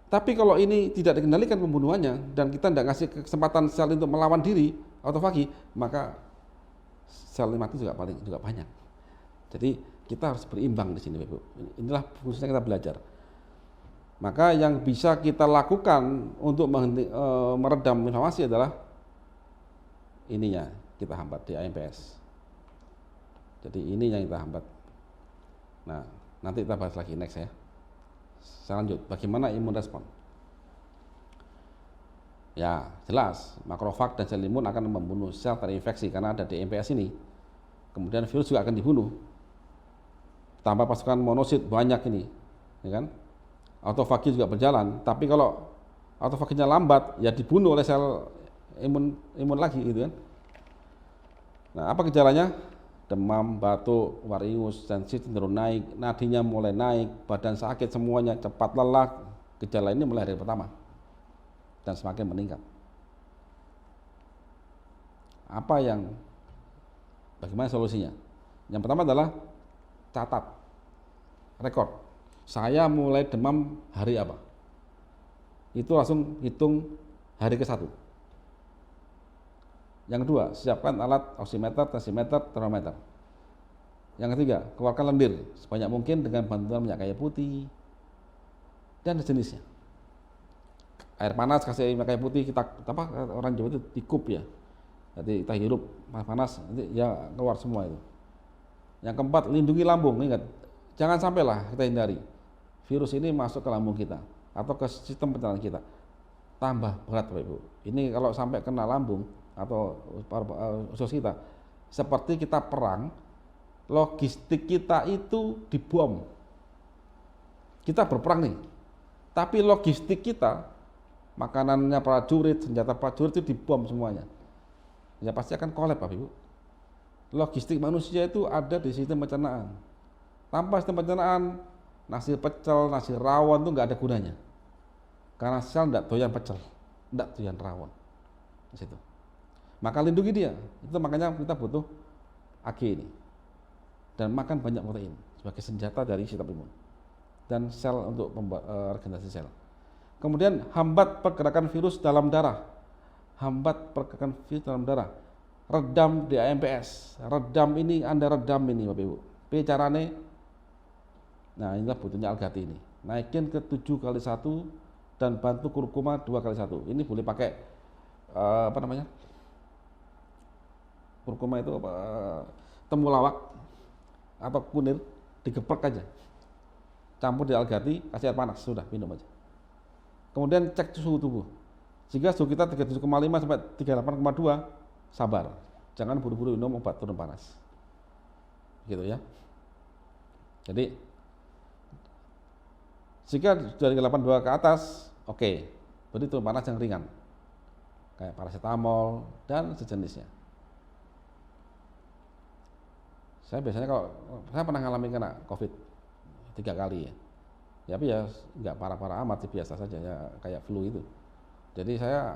tapi kalau ini tidak dikendalikan pembunuhannya dan kita tidak ngasih kesempatan sel untuk melawan diri, autofagi, maka sel mati juga banyak. Jadi kita harus berimbang di sini, Ibu. Inilah fungsinya kita belajar. Maka yang bisa kita lakukan untuk meredam inflamasi adalah ininya kita hambat, DAMPS. Jadi ini yang kita hambat. Nah, nanti kita bahas lagi next ya. Saya lanjut, bagaimana imun respon? Ya, jelas makrofag dan sel imun akan membunuh sel terinfeksi karena ada DAMPS ini. Kemudian virus juga akan dibunuh. Tambah pasukan monosit banyak ini, ya kan? Autofagi juga berjalan, tapi kalau autofaginya lambat, ya dibunuh oleh sel imun lagi, gitu kan? Nah, apa gejalanya? Demam, batuk, waringus, tensi cenderung naik, nadinya mulai naik, badan sakit semuanya, cepat lelah. Gejala ini mulai hari pertama dan semakin meningkat. Bagaimana solusinya? Yang pertama adalah catat, rekod. Saya mulai demam hari apa? Itu langsung hitung hari ke-1. Yang kedua, siapkan alat oximeter, tensimeter, termometer. Yang ketiga, keluarkan lendir sebanyak mungkin dengan bantuan minyak kayu putih dan sejenisnya. Air panas, kasih minyak kayu putih, orang Jawa itu dikup ya. Jadi kita hirup panas, nanti ya keluar semua itu. Yang keempat, lindungi lambung. Ingat, jangan sampailah kita hindari virus ini masuk ke lambung kita atau ke sistem pencernaan kita. Tambah berat Bapak Ibu. Ini kalau sampai kena lambung atau usus kita, Seperti kita perang, logistik kita itu dibom. Kita berperang nih, tapi logistik kita, makanannya prajurit, senjata prajurit itu dibom semuanya. Ya pasti akan kolaps, Bapak Ibu. Logistik manusia itu ada di sistem pencernaan. Tanpa sistem pencernaan, nasi pecel, nasi rawon itu nggak ada gunanya. Karena sel nggak doyan pecel, nggak doyan rawon. Di situ. Maka lindungi dia. Itu makanya kita butuh AG ini. Dan makan banyak protein sebagai senjata dari sistem imun. Dan sel untuk regenerasi sel. Kemudian hambat pergerakan virus dalam darah. Hambat pergerakan virus dalam darah. Redam DAMPS. Redam ini, Anda redam ini Bapak Ibu. Carane, nah inilah butuhnya Algati ini. Naikin ke 7x1 dan bantu kurkuma 2x1. Ini boleh pakai apa namanya? Kurkuma itu temulawak atau kunir, digeprek aja. Campur di Algati, kasih air panas, sudah minum aja. Kemudian cek suhu tubuh. Jika suhu kita 37,5 sampai 38,2, sabar. Jangan buru-buru minum obat turun panas. Gitu ya. Jadi jika dari 82 ke atas, oke. Berarti turun panas yang ringan. Kayak paracetamol dan sejenisnya. Saya biasanya kalau saya pernah mengalami kena COVID 3 kali ya. Tapi ya nggak parah-parah amat sih, biasa saja ya, kayak flu itu. Jadi saya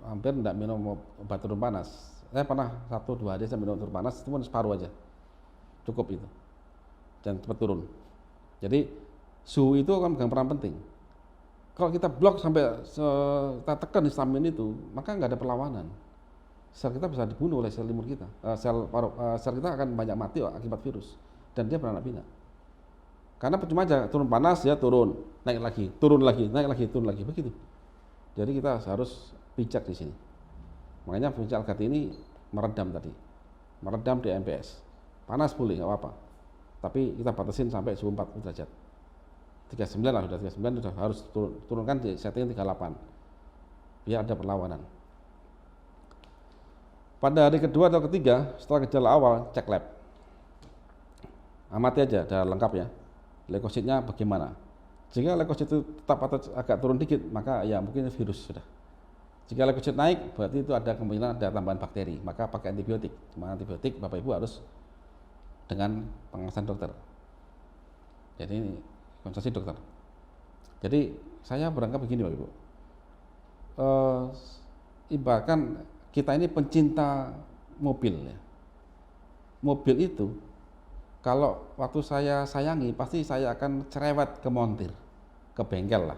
hampir tidak minum obat turun panas. Saya pernah 1-2 hari saya minum turun panas, cuma separuh aja. Cukup itu. Dan cepat turun. Jadi suhu itu akan memegang peran penting. Kalau kita blok sampai kita tekan histamin itu, maka nggak ada perlawanan. Sel kita bisa dibunuh oleh sel imun kita. Sel kita akan banyak mati akibat virus. Dan dia beranak pinak. Karena percuma aja turun panas ya turun, naik lagi, turun lagi, naik lagi, turun lagi, begitu. Jadi kita harus bijak di sini. Makanya fungsi Algati ini meredam tadi, meredam DAMPS. Panas boleh, nggak apa-apa. Tapi kita batasin sampai suhu 40 derajat. 39 lah, sudah 39 sudah harus turunkan di setting 38. Biar ada perlawanan. Pada hari kedua atau ketiga, setelah gejala awal, cek lab. Amati aja, darah lengkap ya. Leukositnya bagaimana? Jika leukosit itu tetap atau agak turun dikit, maka ya mungkin virus sudah. Jika leukosit naik, berarti itu ada kemungkinan ada tambahan bakteri. Maka pakai antibiotik. Cuma antibiotik Bapak Ibu harus dengan pengawasan dokter. Jadi konsultasi dokter. Jadi saya berangkat begini Bapak Ibu. Ibaratkan kita ini pencinta mobil ya. Mobil itu kalau waktu saya sayangi, pasti saya akan cerewet ke montir, ke bengkel lah.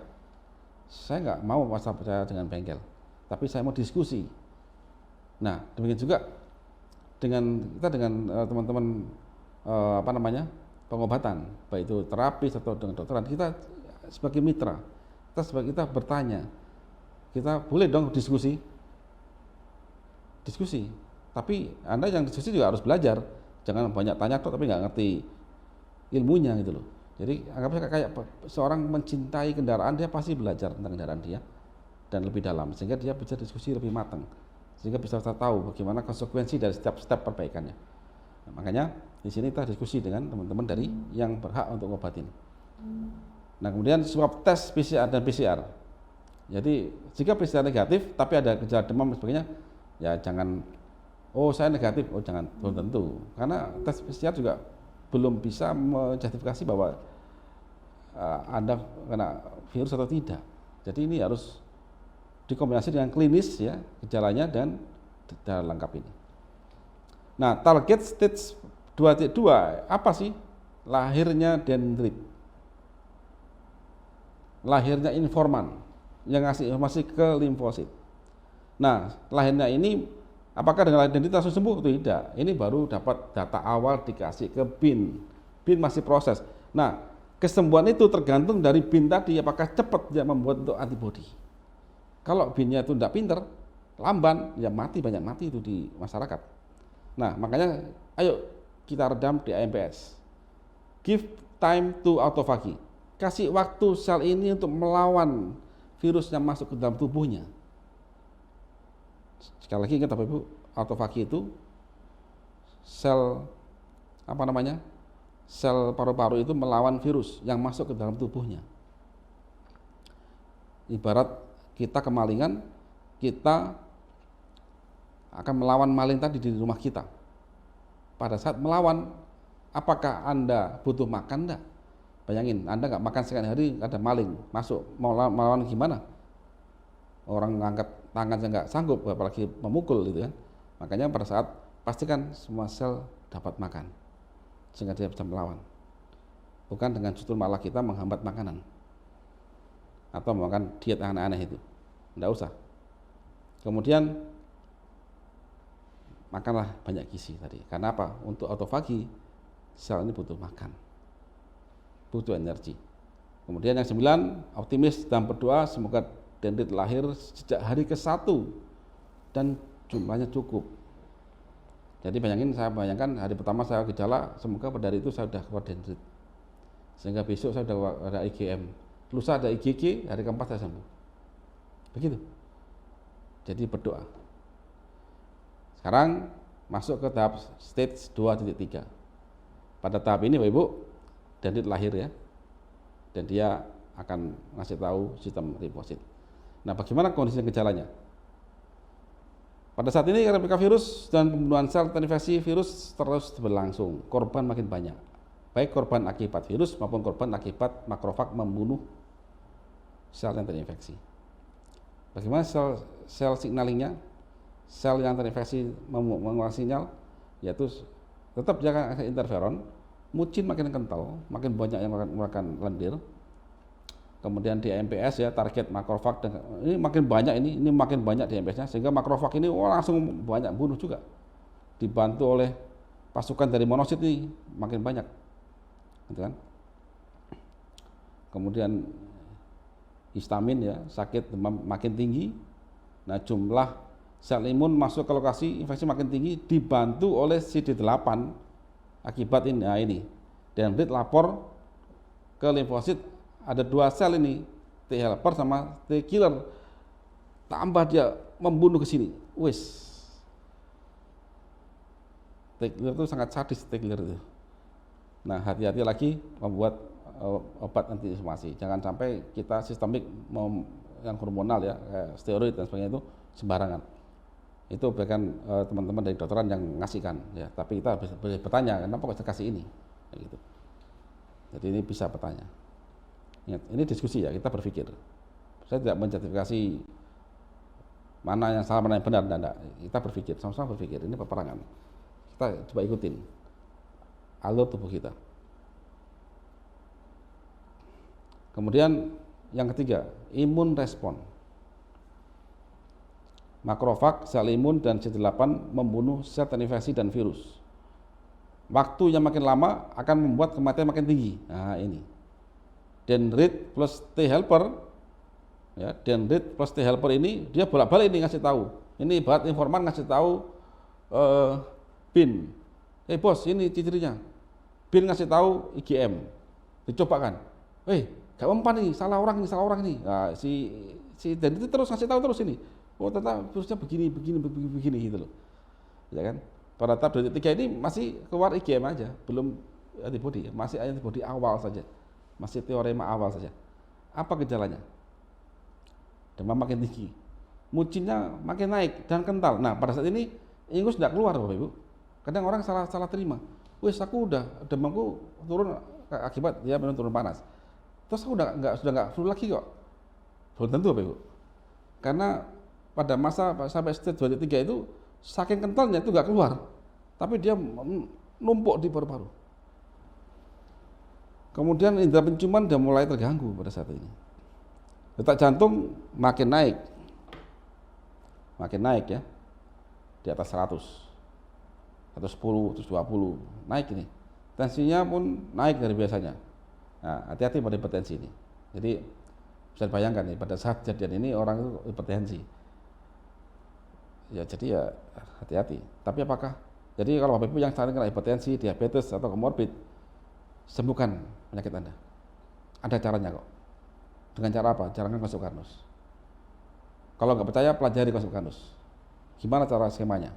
Saya nggak mau masa percaya dengan bengkel, tapi saya mau diskusi. Nah, demikian juga dengan kita dengan teman-teman apa namanya pengobatan, baik itu terapis atau dengan dokteran, kita sebagai mitra, kita bertanya, kita boleh dong diskusi. Tapi Anda yang diskusi juga harus belajar. Jangan banyak tanya tapi nggak ngerti ilmunya gitu loh. Jadi anggapnya kayak seorang mencintai kendaraan, dia pasti belajar tentang kendaraan dia dan lebih dalam sehingga dia bisa diskusi lebih matang, sehingga bisa tahu bagaimana konsekuensi dari setiap step perbaikannya. Nah, makanya di sini kita diskusi dengan teman-teman dari yang berhak untuk ngobatin. Nah kemudian swab tes PCR dan PCR. Jadi jika PCR negatif tapi ada gejala demam dan sebagainya, ya jangan. Oh saya negatif, oh jangan, belum tentu. Karena tes PCR juga belum bisa menjustifikasi bahwa Anda kena virus atau tidak. Jadi ini harus dikombinasi dengan klinis ya, gejalanya dan darah lengkap ini. Nah target stage 2.2 apa sih? Lahirnya dendrit. Lahirnya informan yang ngasih informasi ke limfosit. Nah lahirnya ini apakah dengan lahir dendrit langsung sembuh? Tidak. Ini baru dapat data awal dikasih ke BIN. BIN masih proses. Nah, kesembuhan itu tergantung dari BIN tadi, apakah cepat dia membuat untuk antibodi. Kalau BIN-nya itu tidak pinter, lamban, ya banyak mati itu di masyarakat. Nah, makanya ayo kita redam di AMPS. Give time to autophagy. Kasih waktu sel ini untuk melawan virus yang masuk ke dalam tubuhnya. Sekali lagi ingat Bapak Ibu, autofagi itu sel sel paru-paru itu melawan virus yang masuk ke dalam tubuhnya. Ibarat kita kemalingan, kita akan melawan maling tadi di rumah kita. Pada saat melawan, apakah Anda butuh makan enggak? Bayangin, Anda nggak makan sekian hari, ada maling masuk, mau melawan gimana? Orang ngangkat tangan saya nggak sanggup, apalagi memukul gitu kan. Makanya pada saat pastikan semua sel dapat makan, sehingga dia bisa melawan. Bukan dengan justru malah kita menghambat makanan atau makan diet aneh-aneh itu, nggak usah. Kemudian makanlah banyak gizi tadi. Karena apa? Untuk autofagi sel ini butuh makan, butuh energi. Kemudian yang 9, optimis dan berdoa semoga dendrit lahir sejak hari ke-1 dan jumlahnya cukup. Jadi saya bayangkan hari pertama saya gejala, semoga pada hari itu saya sudah keluar dendrit, sehingga besok saya sudah ada IgM, lusa ada IgG, hari keempat saya sembuh. Begitu. Jadi berdoa. Sekarang masuk ke tahap stage 2.3. Pada tahap ini Bapak Ibu, dendrit lahir ya, dan dia akan ngasih tahu sistem limfosit. Nah, bagaimana kondisi gejalanya? Pada saat ini replika virus dan pembunuhan sel terinfeksi virus terus berlangsung. Korban makin banyak, baik korban akibat virus maupun korban akibat makrofag membunuh sel yang terinfeksi. Bagaimana sel signalingnya? Sel yang terinfeksi mengeluarkan sinyal, yaitu tetap dia akan interferon, mucin makin kental, makin banyak yang mengeluarkan lendir. Kemudian di MPS ya, target makrofag ini makin banyak, ini makin banyak di MPS-nya, sehingga makrofag ini langsung banyak bunuh juga, dibantu oleh pasukan dari monosit ini makin banyak, gitu kan. Kemudian histamin ya, sakit demam makin tinggi. Nah, jumlah sel imun masuk ke lokasi infeksi makin tinggi, dibantu oleh CD8 akibat ini. Nah, ini dendrit lapor ke limfosit, ada 2 sel ini, T helper sama T killer, tambah dia membunuh ke sini. Wis, T killer itu sangat sadis, T killer itu. Nah, hati-hati lagi membuat obat anti inflamasi, jangan sampai kita sistemik yang hormonal ya, kayak steroid dan sebagainya itu sembarangan. Itu bahkan teman-teman dari dokteran yang ngasihkan ya, tapi kita boleh bertanya kenapa kok kasih ini, kayak gitu. Jadi ini bisa bertanya. Ingat, ini diskusi ya, kita berpikir. Saya tidak menjustifikasi mana yang salah, mana yang benar, enggak. Kita berpikir, sama-sama berpikir, ini peperangan. Kita coba ikutin alur tubuh kita. Kemudian yang ketiga, imun respon. Makrofag, sel imun, dan CD8 membunuh sel terinfeksi dan virus. Waktu yang makin lama akan membuat kematian makin tinggi. Nah, ini dendrit plus T helper ya, dendrit plus T helper ini dia bolak-balik ini ngasih tahu. Ini ibarat informan ngasih tahu BIN. Bos, ini ciri-cirinya. BIN ngasih tahu IgM. Dicobakan. Gak mempan nih, salah orang ini. Nah, si dendrit terus ngasih tahu terus ini. Oh, ternyata virusnya begini gitu loh. Ya kan? Pada tahap 3 ini masih keluar IgM aja, belum antibody, masih antibody awal saja. Masih teorema awal saja. Apa gejalanya? Demam makin tinggi, mucinnya makin naik dan kental. Nah, pada saat ini ingus tidak keluar Bapak Ibu. Kadang orang salah terima. Wes, aku demamku turun akibat dia minum turun panas. Terus aku sudah nggak flu lagi kok. Belum tentu Bapak Ibu. Karena pada masa sampai stage 2-3 itu saking kentalnya itu nggak keluar, tapi dia numpuk di paru-paru. Kemudian indera penciuman sudah mulai terganggu pada saat ini. Detak jantung makin naik ya, di atas 100, 110, 120, naik ini. Tensinya pun naik dari biasanya. Nah, hati-hati pada hipertensi ini. Jadi bisa bayangkan nih, pada saat kejadian ini orang itu hipertensi. Ya, jadi ya hati-hati. Tapi apakah? Jadi kalau Bapak Ibu yang saat ini kena hipertensi, diabetes atau komorbid, sembuhkan penyakit Anda. Ada caranya kok. Dengan cara apa? Jalankan konsulkanus. Kalau nggak percaya, pelajari konsulkanus. Gimana cara skemanya?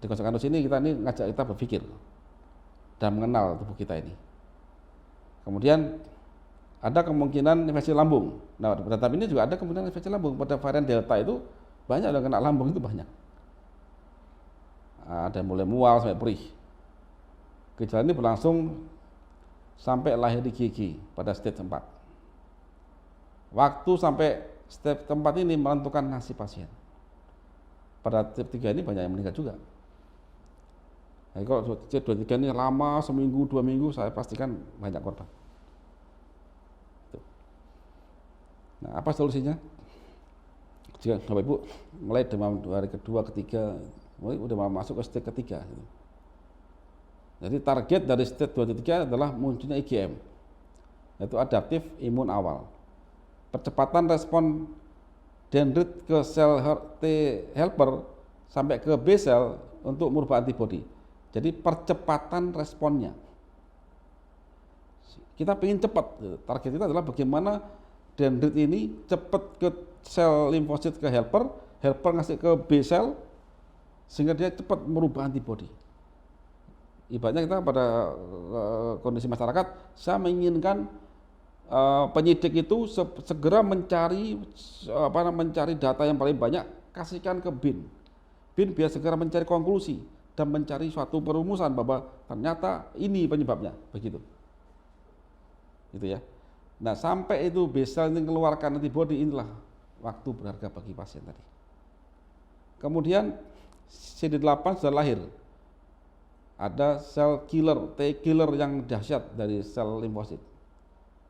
Di konsekanus ini kita ngajak kita berpikir dan mengenal tubuh kita ini. Kemudian ada kemungkinan infeksi lambung. Nah, pada tahap ini juga ada kemungkinan infeksi lambung. Pada varian Delta itu banyak yang kena lambung itu banyak. Ada yang mulai mual sampai perih. Gejala ini berlangsung sampai lahir di gigi pada stage 4. Waktu sampai stage 4 ini menentukan nasib pasien. Pada stage 3 ini banyak yang meninggal juga. Nah, kalau stage 2-3 ini lama, seminggu, 2 minggu, saya pastikan banyak korban. Nah, apa solusinya? Jika Bapak Ibu mulai demam hari kedua, ketiga, mulai udah mau masuk ke stage ketiga. Gitu. Jadi target dari stage 2-3 adalah munculnya IgM, yaitu adaptif imun awal. Percepatan respon dendrit ke sel T helper sampai ke B sel untuk merubah antibodi. Jadi percepatan responnya. Kita ingin cepat. Target kita adalah bagaimana dendrit ini cepat ke sel limfosit ke helper, helper ngasih ke B sel sehingga dia cepat merubah antibodi. Ibaratnya kita pada kondisi masyarakat, saya menginginkan penyidik itu segera mencari data yang paling banyak, kasihkan ke BIN. BIN biar segera mencari konklusi dan mencari suatu perumusan bahwa ternyata ini penyebabnya, begitu. Gitu ya. Nah, sampai itu B-sel ini mengeluarkan antibodi, inilah waktu berharga bagi pasien tadi. Kemudian CD8 sudah lahir. Ada sel killer, T killer yang dahsyat dari sel limfosit.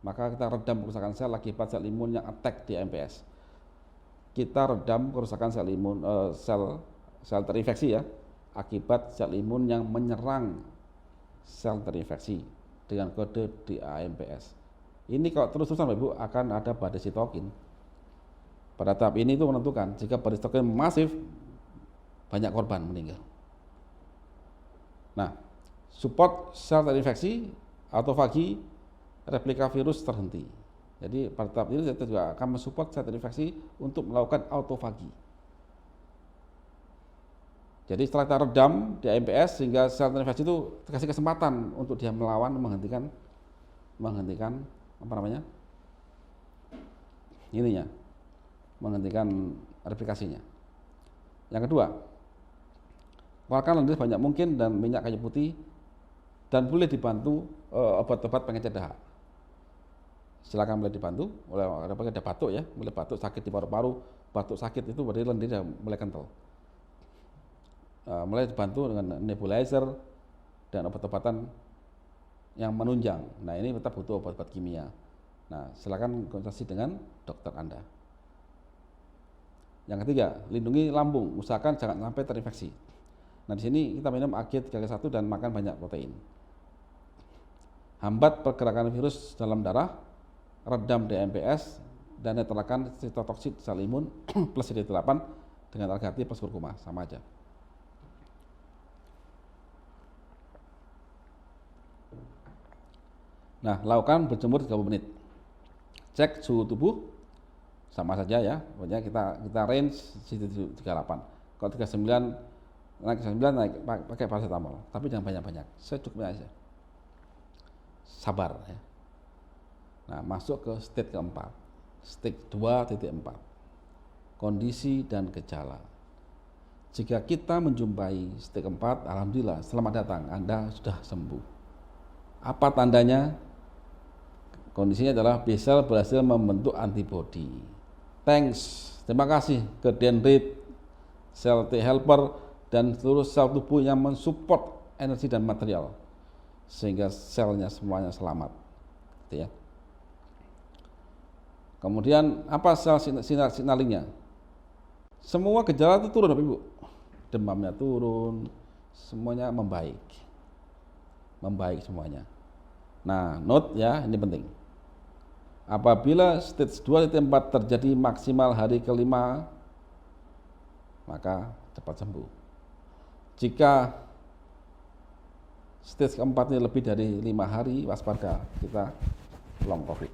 Maka kita redam kerusakan sel akibat sel imun yang attack di MPS. Kita redam kerusakan sel imun sel terinfeksi ya, akibat sel imun yang menyerang sel terinfeksi dengan kode DAMPS. Ini kalau terus-terusan Bapak Ibu akan ada badai sitokin. Pada tahap ini itu menentukan jika badai sitokin masif, banyak korban meninggal. Nah, support sel terinfeksi, autofagi, replika virus terhenti. Jadi pada tahap ini kita juga akan mensupport sel terinfeksi untuk melakukan autofagi. Jadi setelah kita redam di MPS sehingga sel terinfeksi itu dikasih kesempatan untuk dia melawan, menghentikan menghentikan replikasinya. Yang kedua, keluarkan lendir banyak mungkin dan minyak kayu putih dan boleh dibantu obat-obat pengencer dahak. Silakan boleh dibantu oleh ada batuk ya, mulai batuk sakit di paru-paru, batuk sakit itu berarti lendir mulai kental. Mulai dibantu dengan nebulizer dan obat-obatan yang menunjang. Nah, ini tetap butuh obat-obat kimia. Nah, silakan konsultasi dengan dokter Anda. Yang ketiga, lindungi lambung, usahakan jangan sampai terinfeksi. Nah, di sini kita minum AG3K1 dan makan banyak protein. Hambat pergerakan virus dalam darah, redam DMPS, dan netralkan sitotoksik sel imun plus CD8 dengan algati plus kurkuma, sama aja. Nah, lakukan berjemur 30 menit. Cek suhu tubuh, sama saja ya, pokoknya kita range 38. Kalau 39 naik pakai paracetamol, tapi jangan banyak-banyak, secukupnya aja. Sabar ya. Nah, masuk ke stage keempat, stage 2.4, kondisi dan gejala. Jika kita menjumpai stage keempat, alhamdulillah, selamat datang, Anda sudah sembuh. Apa tandanya? Kondisinya adalah B-sel berhasil membentuk antibodi. Thanks, terima kasih ke dendrit, sel T helper, dan seluruh sel tubuh yang mensupport energi dan material sehingga selnya semuanya selamat, gitu ya. Kemudian apa sel signalingnya? Semua gejala itu turun, Bapak Ibu. Demamnya turun, semuanya membaik semuanya. Nah, note ya, ini penting. Apabila stage 2.4 terjadi maksimal hari kelima, maka cepat sembuh. Jika stage keempat ini lebih dari 5 hari, waspada, kita long COVID.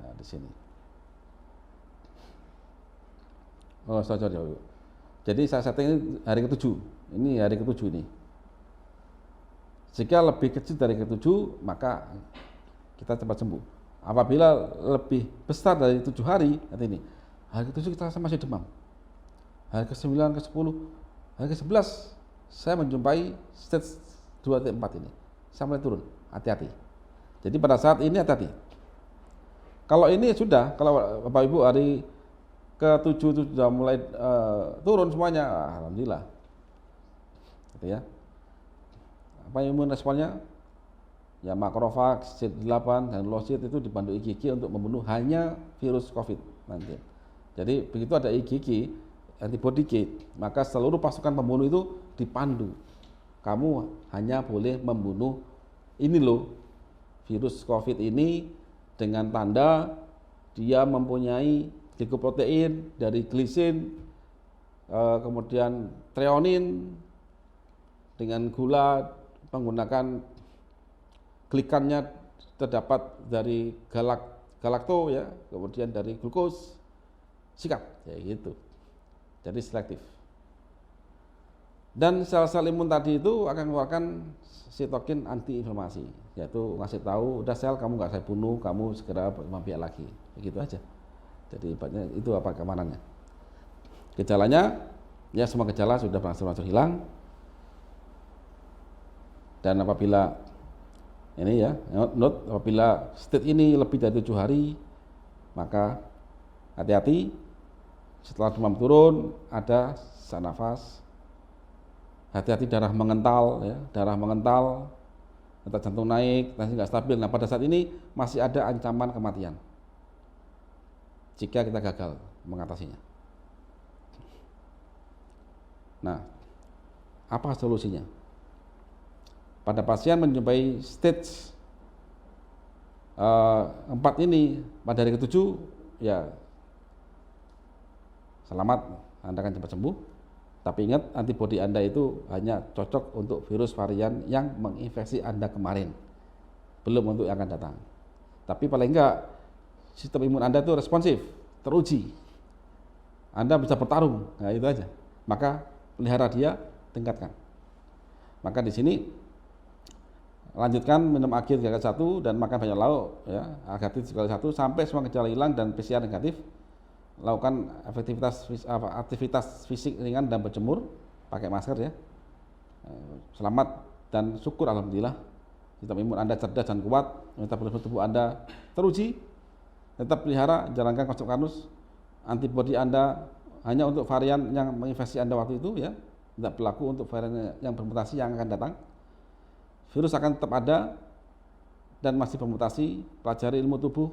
Nah, di sini. Oh, sorry. Jadi saya setting ini hari ke-7. Ini hari ke-7 ini. Jika lebih kecil dari ke-7, maka kita cepat sembuh. Apabila lebih besar dari 7 hari, nanti ini, hari ke-7 kita masih demam. Hari ke-9, ke-10, hari ke-11, saya menjumpai stage 2 atau 4 ini. Saya mulai turun, hati-hati. Jadi pada saat ini hati-hati. Kalau ini sudah, kalau Bapak Ibu hari ke-7 itu sudah mulai turun semuanya, alhamdulillah. Gitu ya. Apa imun responnya? Ya makrofag, CD8 dan losit itu dibantu IgG untuk membunuh hanya virus COVID-19. Jadi begitu ada IgG, antibody G, maka seluruh pasukan pembunuh itu dipandu. Kamu hanya boleh membunuh ini loh, virus COVID ini dengan tanda dia mempunyai glikoprotein dari glisin, kemudian treonin dengan gula, menggunakan glikannya terdapat dari galakto ya, kemudian dari glukos, sikat ya gitu. Jadi selektif. Dan sel-sel imun tadi itu akan mengeluarkan sitokin antiinflamasi, yaitu ngasih tahu udah sel kamu nggak saya bunuh, kamu segera membiak lagi, begitu aja. Jadi itu apa keamanannya. Gejalanya ya semua gejala sudah berangsur-angsur hilang. Dan apabila ini ya, note apabila state ini lebih dari 7 hari, maka hati-hati. Setelah demam turun, ada sesak nafas. Hati-hati darah mengental, ya, darah mengental, detak jantung naik, tensi nggak stabil. Nah pada saat ini masih ada ancaman kematian jika kita gagal mengatasinya. Nah, apa solusinya? Pada pasien menjumpai stage 4 ini pada hari ke-7, ya selamat, Anda akan cepat sembuh. Tapi ingat, antibodi Anda itu hanya cocok untuk virus varian yang menginfeksi Anda kemarin, belum untuk yang akan datang. Tapi paling enggak sistem imun Anda itu responsif, teruji. Anda bisa bertarung, nah itu aja. Maka pelihara dia, tingkatkan. Maka di sini lanjutkan minum AG 3x1 dan makan banyak lauk ya, AG 3x1 sampai semua gejala hilang dan PCR negatif. Lakukan aktivitas fisik ringan dan berjemur, pakai masker ya. Selamat dan syukur alhamdulillah sistem imun Anda cerdas dan kuat, metabolisme tubuh Anda teruji. Tetap pelihara, jalankan konsep Karnus. Antibodi Anda hanya untuk varian yang menginfeksi Anda waktu itu ya, tidak berlaku untuk varian yang bermutasi yang akan datang. Virus akan tetap ada dan masih bermutasi. Pelajari ilmu tubuh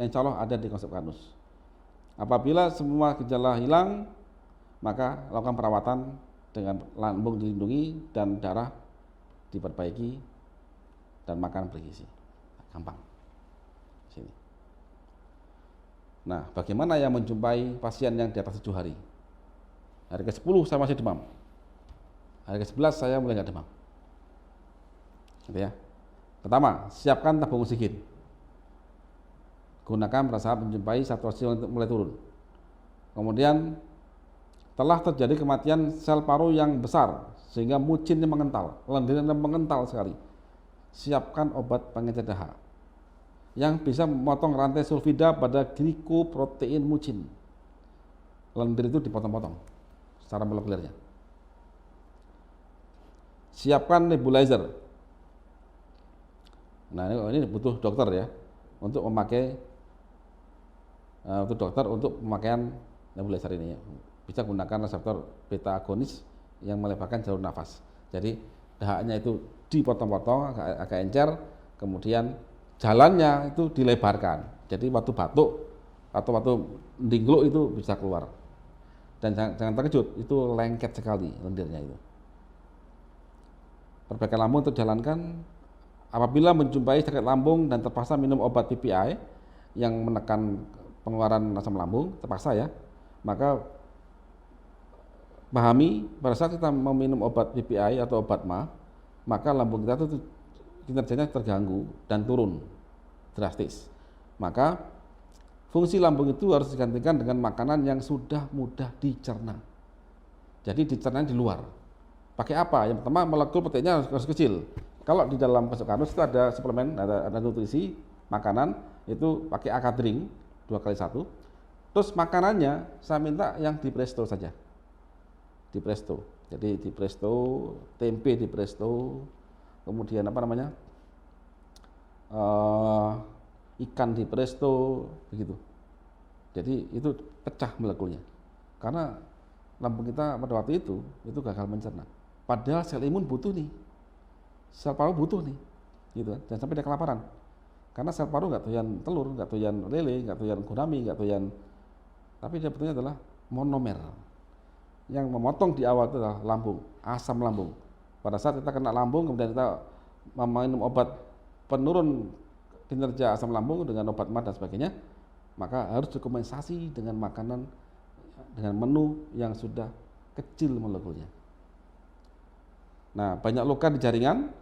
yang insya Allah ada di konsep Karnus. Apabila semua gejala hilang, maka lakukan perawatan dengan lambung dilindungi dan darah diperbaiki dan makan bergizi. Gampang. Sini. Nah, bagaimana yang menjumpai pasien yang di atas 7 hari? Hari ke-10 saya masih demam. Hari ke-11 saya mulai nggak demam. Gitu ya. Pertama, siapkan tabung oksigen. Gunakan pada saat menjumpai saturasi untuk mulai turun. Kemudian telah terjadi kematian sel paru yang besar sehingga mucinnya mengental, lendirnya mengental sekali. Siapkan obat pengencer dahak yang bisa memotong rantai sulfida pada glikoprotein mucin. Lendir itu dipotong-potong secara molekulernya. Siapkan nebulizer. Nah ini butuh dokter ya untuk memakai untuk pemakaian nebulizer ini ya. Bisa gunakan reseptor beta agonis yang melebarkan jalur nafas. Jadi dahaknya itu dipotong-potong agak encer, kemudian jalannya itu dilebarkan. Jadi waktu batuk atau waktu ndingluk itu bisa keluar. Dan jangan terkejut, itu lengket sekali lendirnya itu. Perbaikan lambung terjalankan. Apabila menjumpai sakit lambung dan terpaksa minum obat PPI yang menekan pengeluaran asam lambung, terpaksa ya, maka pahami pada saat kita meminum obat PPI atau obat MA, maka lambung kita itu kinerjanya terganggu dan turun drastis. Maka fungsi lambung itu harus digantikan dengan makanan yang sudah mudah dicerna. Jadi dicernanya di luar. Pakai apa? Yang pertama molekul proteinnya harus kecil. Kalau di dalam masuk kanus itu ada suplemen, ada nutrisi makanan itu pakai akadring 2x1. Terus makanannya saya minta yang di presto saja. Di presto. Jadi di presto, tempe di presto, kemudian apa namanya? Ikan di presto, begitu. Jadi itu pecah molekulnya. Karena lambung kita pada waktu itu gagal mencerna. Padahal sel imun butuh nih. Sel paru butuh nih. Gitu kan. Jangan sampai dia kelaparan. Karena sel paru nggak doyan telur, nggak doyan lele, nggak doyan gurami, nggak doyan, tapi dia betulnya adalah monomer. Yang memotong di awal itu adalah lambung, asam lambung. Pada saat kita kena lambung, kemudian kita meminum obat penurun kinerja asam lambung dengan obat mah dan sebagainya, maka harus dikompensasi dengan makanan, dengan menu yang sudah kecil molekulnya. Nah, banyak luka di jaringan.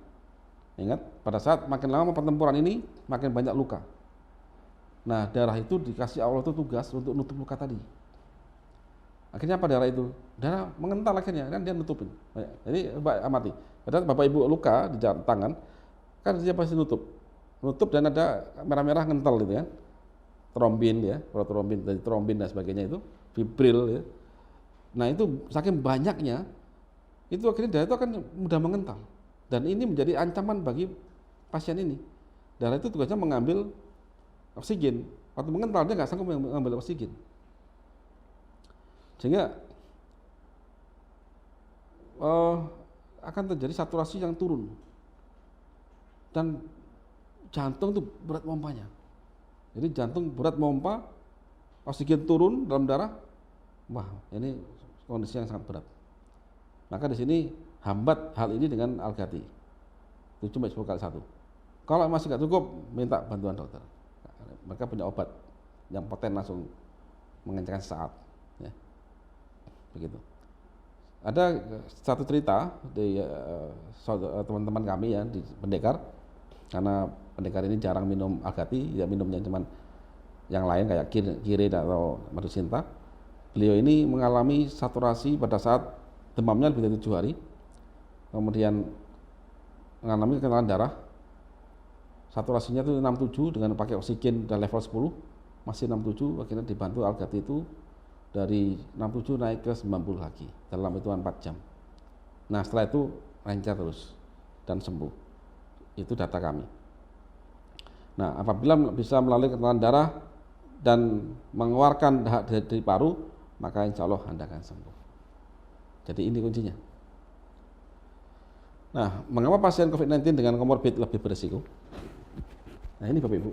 Ingat, pada saat makin lama pertempuran ini, makin banyak luka. Nah, darah itu dikasih Allah itu tugas untuk nutup luka tadi. Akhirnya apa darah itu? Darah mengental akhirnya, kan dia nutupin. Jadi, amati. Padahal Bapak Ibu luka di tangan, kan dia pasti nutup. Nutup dan ada merah-merah ngental gitu ya. Trombin ya, protrombin, dari trombin dan sebagainya itu, fibril ya. Nah, itu saking banyaknya, itu akhirnya darah itu akan mudah mengental. Dan ini menjadi ancaman bagi pasien ini. Darah itu tugasnya mengambil oksigen. Waktu mengental dia nggak sanggup mengambil oksigen. Sehingga akan terjadi saturasi yang turun. Dan jantung itu berat mompanya. Jadi jantung berat mompa, oksigen turun dalam darah. Wah, ini kondisi yang sangat berat. Maka di sini hambat hal ini dengan Algati 7x10x1. Kalau masih nggak cukup, minta bantuan dokter. Mereka punya obat yang poten langsung mengencangkan sesaat. Ya. Begitu. Ada satu cerita di teman-teman kami ya di Pendekar, karena Pendekar ini jarang minum Algati, ya minumnya cuman yang lain kayak Kire atau Madu Sinta. Beliau ini mengalami saturasi pada saat demamnya lebih dari 7 hari. Kemudian mengalami kenaikan darah, saturasinya itu 67 dengan pakai oksigen dan level 10 masih 67, akhirnya dibantu Algati itu dari 67 naik ke 90 lagi dalam hitungan 4 jam. Nah setelah itu lancar terus dan sembuh. Itu data kami. Nah apabila bisa melalui kenaikan darah dan mengeluarkan dahak dari paru, maka insya Allah Anda akan sembuh. Jadi ini kuncinya. Nah, mengapa pasien COVID-19 dengan komorbid lebih berisiko? Nah ini Bapak Ibu,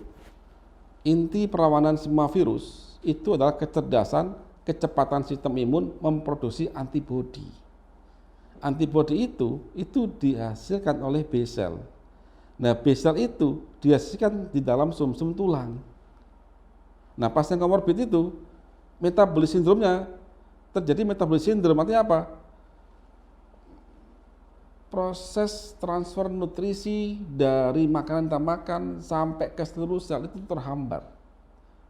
inti perawanan semua virus itu adalah kecerdasan, kecepatan sistem imun memproduksi antibodi. Antibodi itu dihasilkan oleh B cell. Nah B cell itu dihasilkan di dalam sumsum tulang. Nah pasien komorbid itu metabolis sindromnya terjadi metabolis sindrom, artinya apa? Proses transfer nutrisi dari makanan kita makan sampai ke seluruh sel itu terhambat,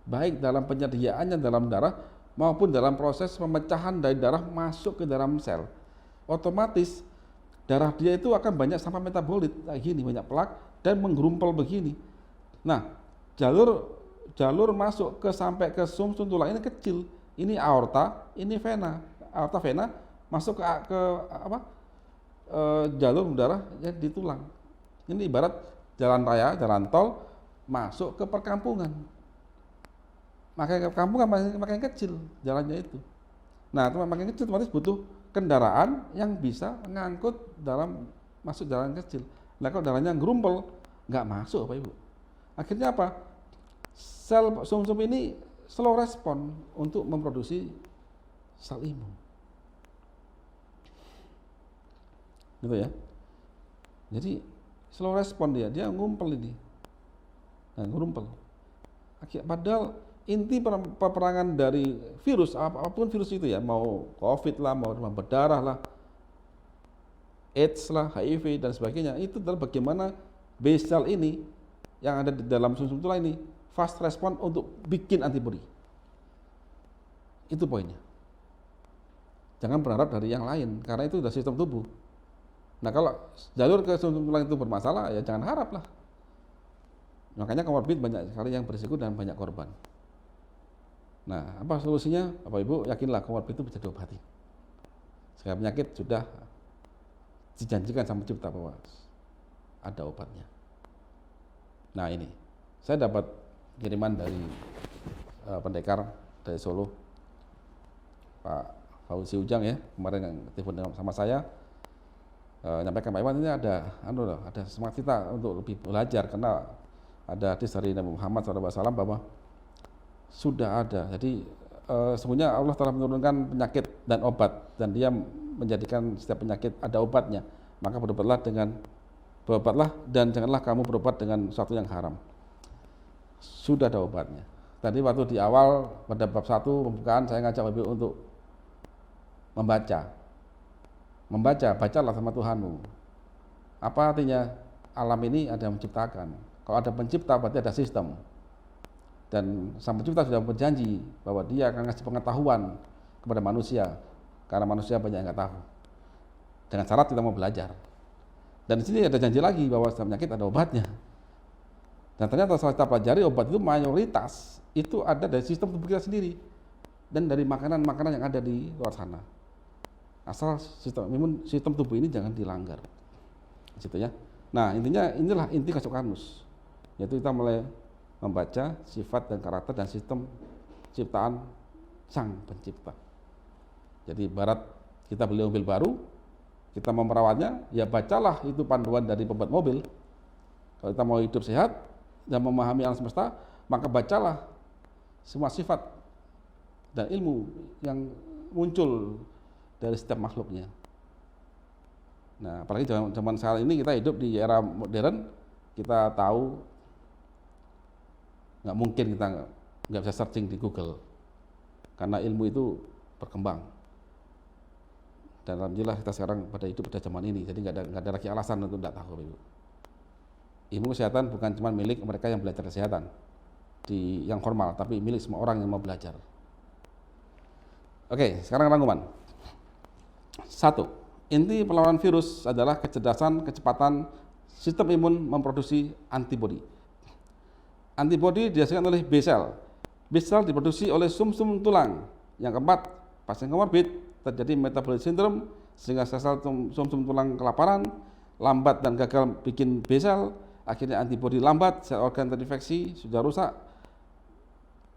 baik dalam penyediaannya dalam darah maupun dalam proses pemecahan dari darah masuk ke dalam sel. Otomatis darah dia itu akan banyak sampah metabolit kayak gini, banyak plak dan menggerumpel begini. Nah jalur masuk ke sampai ke sumsum tulang ini kecil, ini aorta, ini vena, aorta vena masuk ke apa? Jalur darah ya di tulang. Ini ibarat jalan raya, jalan tol masuk ke perkampungan. Makanya perkampungan makin kecil jalannya itu. Nah, makin kecil otomatis butuh kendaraan yang bisa mengangkut dalam masuk jalan kecil. Nah, kalau jalannya gerumpel, nggak masuk Bapak Ibu. Akhirnya apa? Sel sumsum ini slow respon untuk memproduksi sel imun. Gitu ya. Jadi slow respon dia ngumpel ini. Nah, ngumpel. Padahal inti peperangan dari virus, apapun virus itu ya, mau COVID lah, mau demam berdarah lah, AIDS lah, HIV dan sebagainya, itu adalah bagaimana B cell ini yang ada di dalam sumsum tulang ini fast respon untuk bikin antibodi. Itu poinnya. Jangan berharap dari yang lain, karena itu sudah sistem tubuh. Nah kalau jalur ke sum tulang itu bermasalah, ya jangan harap lah. Makanya komorbid banyak sekali yang berisiko dan banyak korban. Nah apa solusinya? Bapak Ibu yakinlah komorbid itu bisa diobati. Segala penyakit sudah dijanjikan sama Cipta bahwa ada obatnya. Nah ini, saya dapat kiriman dari pendekar dari Solo, Pak Fauzi Ujang ya, kemarin yang telepon sama saya, nyampaikan Pak Iwan ini ada semangat kita untuk lebih belajar karena ada hadis dari Nabi Muhammad SAW bahwa sudah ada. Jadi sesungguhnya Allah telah menurunkan penyakit dan obat, dan Dia menjadikan setiap penyakit ada obatnya. Maka berobatlah dan janganlah kamu berobat dengan sesuatu yang haram. Sudah ada obatnya. Tadi waktu di awal pada bab 1 pembukaan saya ngajak Bapak Ibu untuk bacalah sama Tuhanmu. Apa artinya? Alam ini ada yang menciptakan. Kalau ada pencipta berarti ada sistem. Dan sang pencipta sudah berjanji bahwa Dia akan ngasih pengetahuan kepada manusia, karena manusia banyak yang nggak tahu. Dengan syarat kita mau belajar. Dan di sini ada janji lagi bahwa setiap penyakit ada obatnya. Dan ternyata setelah kita pelajari, obat itu mayoritas itu ada dari sistem tubuh kita sendiri dan dari makanan-makanan yang ada di luar sana. Asal sistem tubuh ini jangan dilanggar. Situ ya. Nah, inilah inti Kasukanus. Yaitu kita mulai membaca sifat dan karakter dan sistem ciptaan Sang Pencipta. Jadi ibarat kita beli mobil baru, kita mau merawatnya, ya bacalah itu panduan dari pembuat mobil. Kalau kita mau hidup sehat dan memahami alam semesta, maka bacalah semua sifat dan ilmu yang muncul dari setiap makhluknya. Nah, apalagi zaman sekarang ini kita hidup di era modern, kita tahu nggak mungkin kita nggak bisa searching di Google, karena ilmu itu berkembang. Dan alhamdulillah kita sekarang pada hidup pada zaman ini, jadi nggak ada lagi alasan untuk tidak tahu. Ilmu kesehatan bukan cuma milik mereka yang belajar kesehatan yang formal, tapi milik semua orang yang mau belajar. Oke, sekarang rangkuman. 1. Inti perlawanan virus adalah kecerdasan, kecepatan sistem imun memproduksi antibodi. Antibodi dihasilkan oleh B cell. B cell diproduksi oleh sum-sum tulang. Yang keempat, pasien komorbid terjadi metabolic syndrome sehingga sel-sel sum-sum tulang kelaparan, lambat dan gagal bikin B cell, akhirnya antibodi lambat, sel organ terinfeksi, sudah rusak,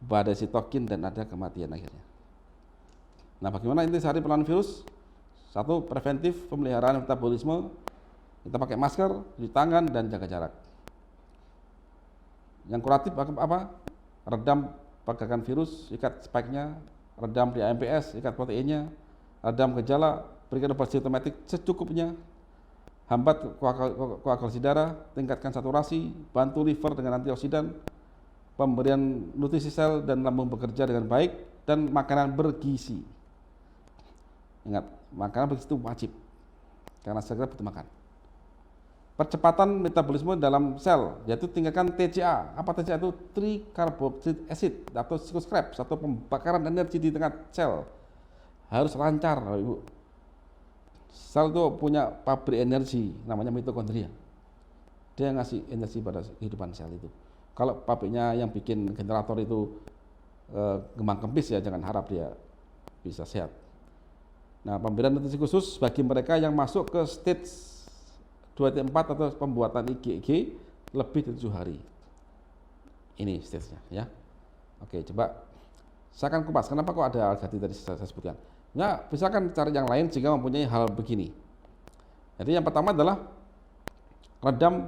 badai sitokin dan ada kematian akhirnya. Nah, bagaimana intisari perlawanan virus? 1. Preventif, pemeliharaan metabolisme, kita pakai masker, cuci tangan dan jaga jarak. Yang kuratif apa? Redam pergerakan virus, ikat spike-nya, redam di AMPS, ikat proteinnya, redam gejala, berikan obat simptomatik secukupnya, hambat koagulasi darah, tingkatkan saturasi, bantu liver dengan antioksidan, pemberian nutrisi sel dan lambung bekerja dengan baik, dan makanan bergizi. Ingat, makanan bergizi itu wajib, karena sel kita butuh makan. Percepatan metabolisme dalam sel, yaitu tingkatkan TCA. Apa TCA itu? Tricarboxylic acid atau siklus Krebs, atau pembakaran energi di tengah sel. Harus lancar, Ibu. Sel itu punya pabrik energi, namanya mitokondria. Dia ngasih energi pada kehidupan sel itu. Kalau pabriknya yang bikin generator itu kembang kempis, ya jangan harap dia bisa sehat. Nah, pemberian nutrisi khusus bagi mereka yang masuk ke stage 2-4 atau pembuatan IgG lebih dari 7 hari. Ini stage-nya ya. Oke, coba saya akan kupas kenapa kok ada Al-Ghazali tadi saya sebutkan. Ya, misalkan cari yang lain jika mempunyai hal begini. Jadi yang pertama adalah redam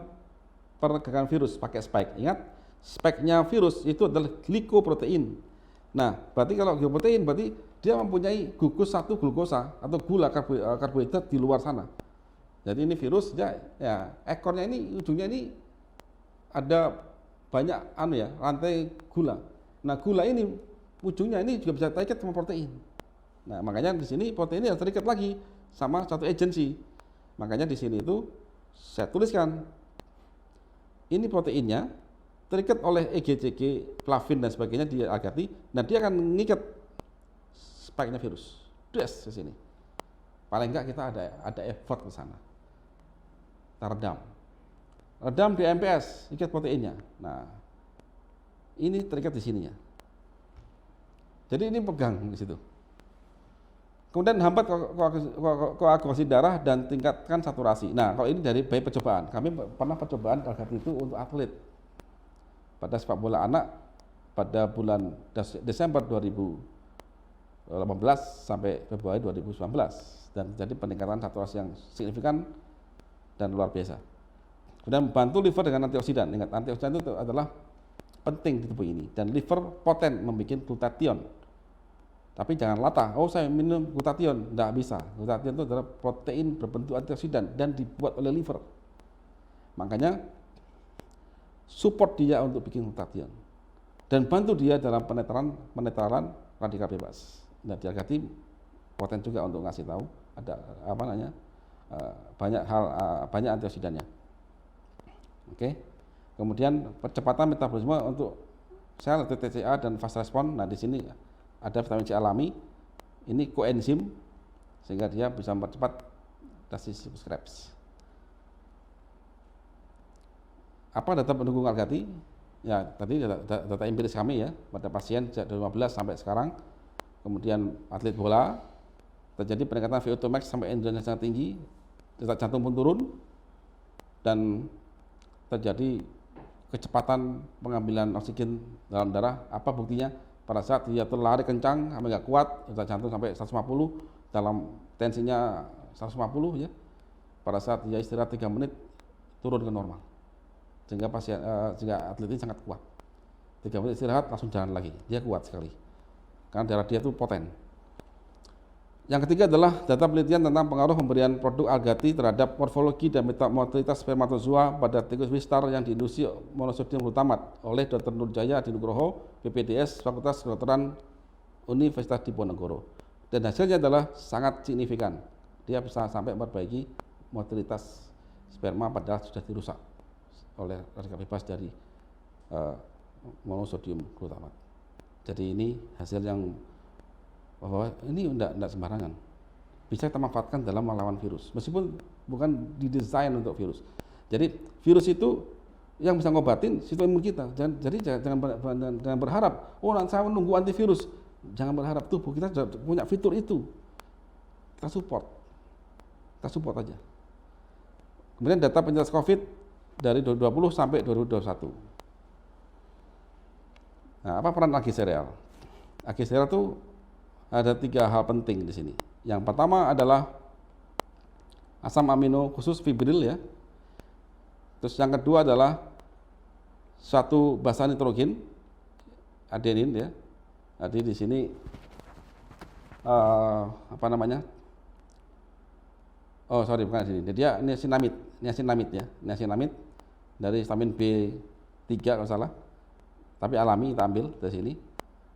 pergerakan virus pakai spike. Ingat, spike-nya virus itu adalah glikoprotein. Nah, berarti kalau glikoprotein berarti dia mempunyai gugus 1 glukosa atau gula karbohidrat di luar sana. Jadi ini virus ya ekornya ini, ujungnya ini ada banyak rantai gula. Nah, gula ini ujungnya ini juga bisa terikat sama protein. Nah, makanya di sini protein ini harus terikat lagi sama satu agensi. Makanya di sini itu saya tuliskan ini proteinnya terikat oleh EGCG, flavin dan sebagainya di Al-Ghazali. Nah, dia akan mengikat spike-nya virus. Des ke sini. Paling enggak kita ada effort ke sana. Kita redam di MPS, ikat proteinnya. Nah, ini terikat di sininya. Jadi ini pegang di situ. Kemudian hambat koagulasi darah dan tingkatkan saturasi. Nah, kalau ini dari bayi percobaan, kami pernah percobaan Algati itu untuk atlet pada sepak bola anak pada bulan Desember 2018 sampai Februari 2019 dan terjadi peningkatan saturasi yang signifikan dan luar biasa. Kemudian membantu liver dengan antioksidan. Ingat, antioksidan itu adalah penting di tubuh ini dan liver poten membuat glutathione. Tapi jangan latah, oh saya minum glutathione, tidak bisa. Glutathione itu adalah protein berbentuk antioksidan dan dibuat oleh liver. Makanya support dia untuk bikin glutathione dan bantu dia dalam penetralan radikal bebas. Nah, di Algati poten juga untuk ngasih tahu ada banyak antioksidannya. Oke. Kemudian percepatan metabolisme untuk sel TCA dan fast respon. Nah, di sini ada vitamin C alami, ini koenzim sehingga dia bisa mempercepat synthesis Krebs. Apa data pendukung Algati? Ya, tadi data empiris kami ya pada pasien sejak 2015 sampai sekarang. Kemudian atlet bola terjadi peningkatan VO2 max sampai endurance yang tinggi, detak jantung pun turun dan terjadi kecepatan pengambilan oksigen dalam darah. Apa buktinya? Pada saat dia terlari kencang sampai nggak kuat, detak jantung sampai 150, dalam tensinya 150 ya. Pada saat dia istirahat 3 menit turun ke normal. Sehingga atlet ini sangat kuat. 3 menit istirahat langsung jalan lagi. Dia kuat sekali. Karena darah dia itu poten. Yang ketiga adalah data penelitian tentang pengaruh pemberian produk Algati terhadap morfologi dan metamorfositas spermatozoa pada tikus Wistar yang diinduksi monosodium glutamat oleh Dr. Nurjaya Adinugroho, PPDS, Fakultas Kedokteran Universitas Diponegoro. Dan hasilnya adalah sangat signifikan. Dia bisa sampai memperbaiki motilitas sperma padahal sudah dirusak oleh radikal bebas dari monosodium glutamat. Jadi ini hasil yang bahwa ini tidak sembarangan, bisa kita manfaatkan dalam melawan virus, meskipun bukan didesain untuk virus. Jadi virus itu yang bisa ngobatin sistem imun kita. Jangan berharap, oh nanti saya menunggu antivirus. Jangan berharap, tubuh kita sudah punya fitur itu. Kita support aja. Kemudian data penyintas COVID dari 2020 sampai 2021. Nah, apa peran agi sereal? Agi sereal itu ada 3 hal penting di sini. Yang pertama adalah asam amino khusus fibril ya. Terus yang kedua adalah satu basa nitrogen adenin ya. Jadi di sini bukan di sini. Dia niacinamid ya. Niacinamid dari vitamin B3 kalau salah. Tapi alami kita ambil dari sini.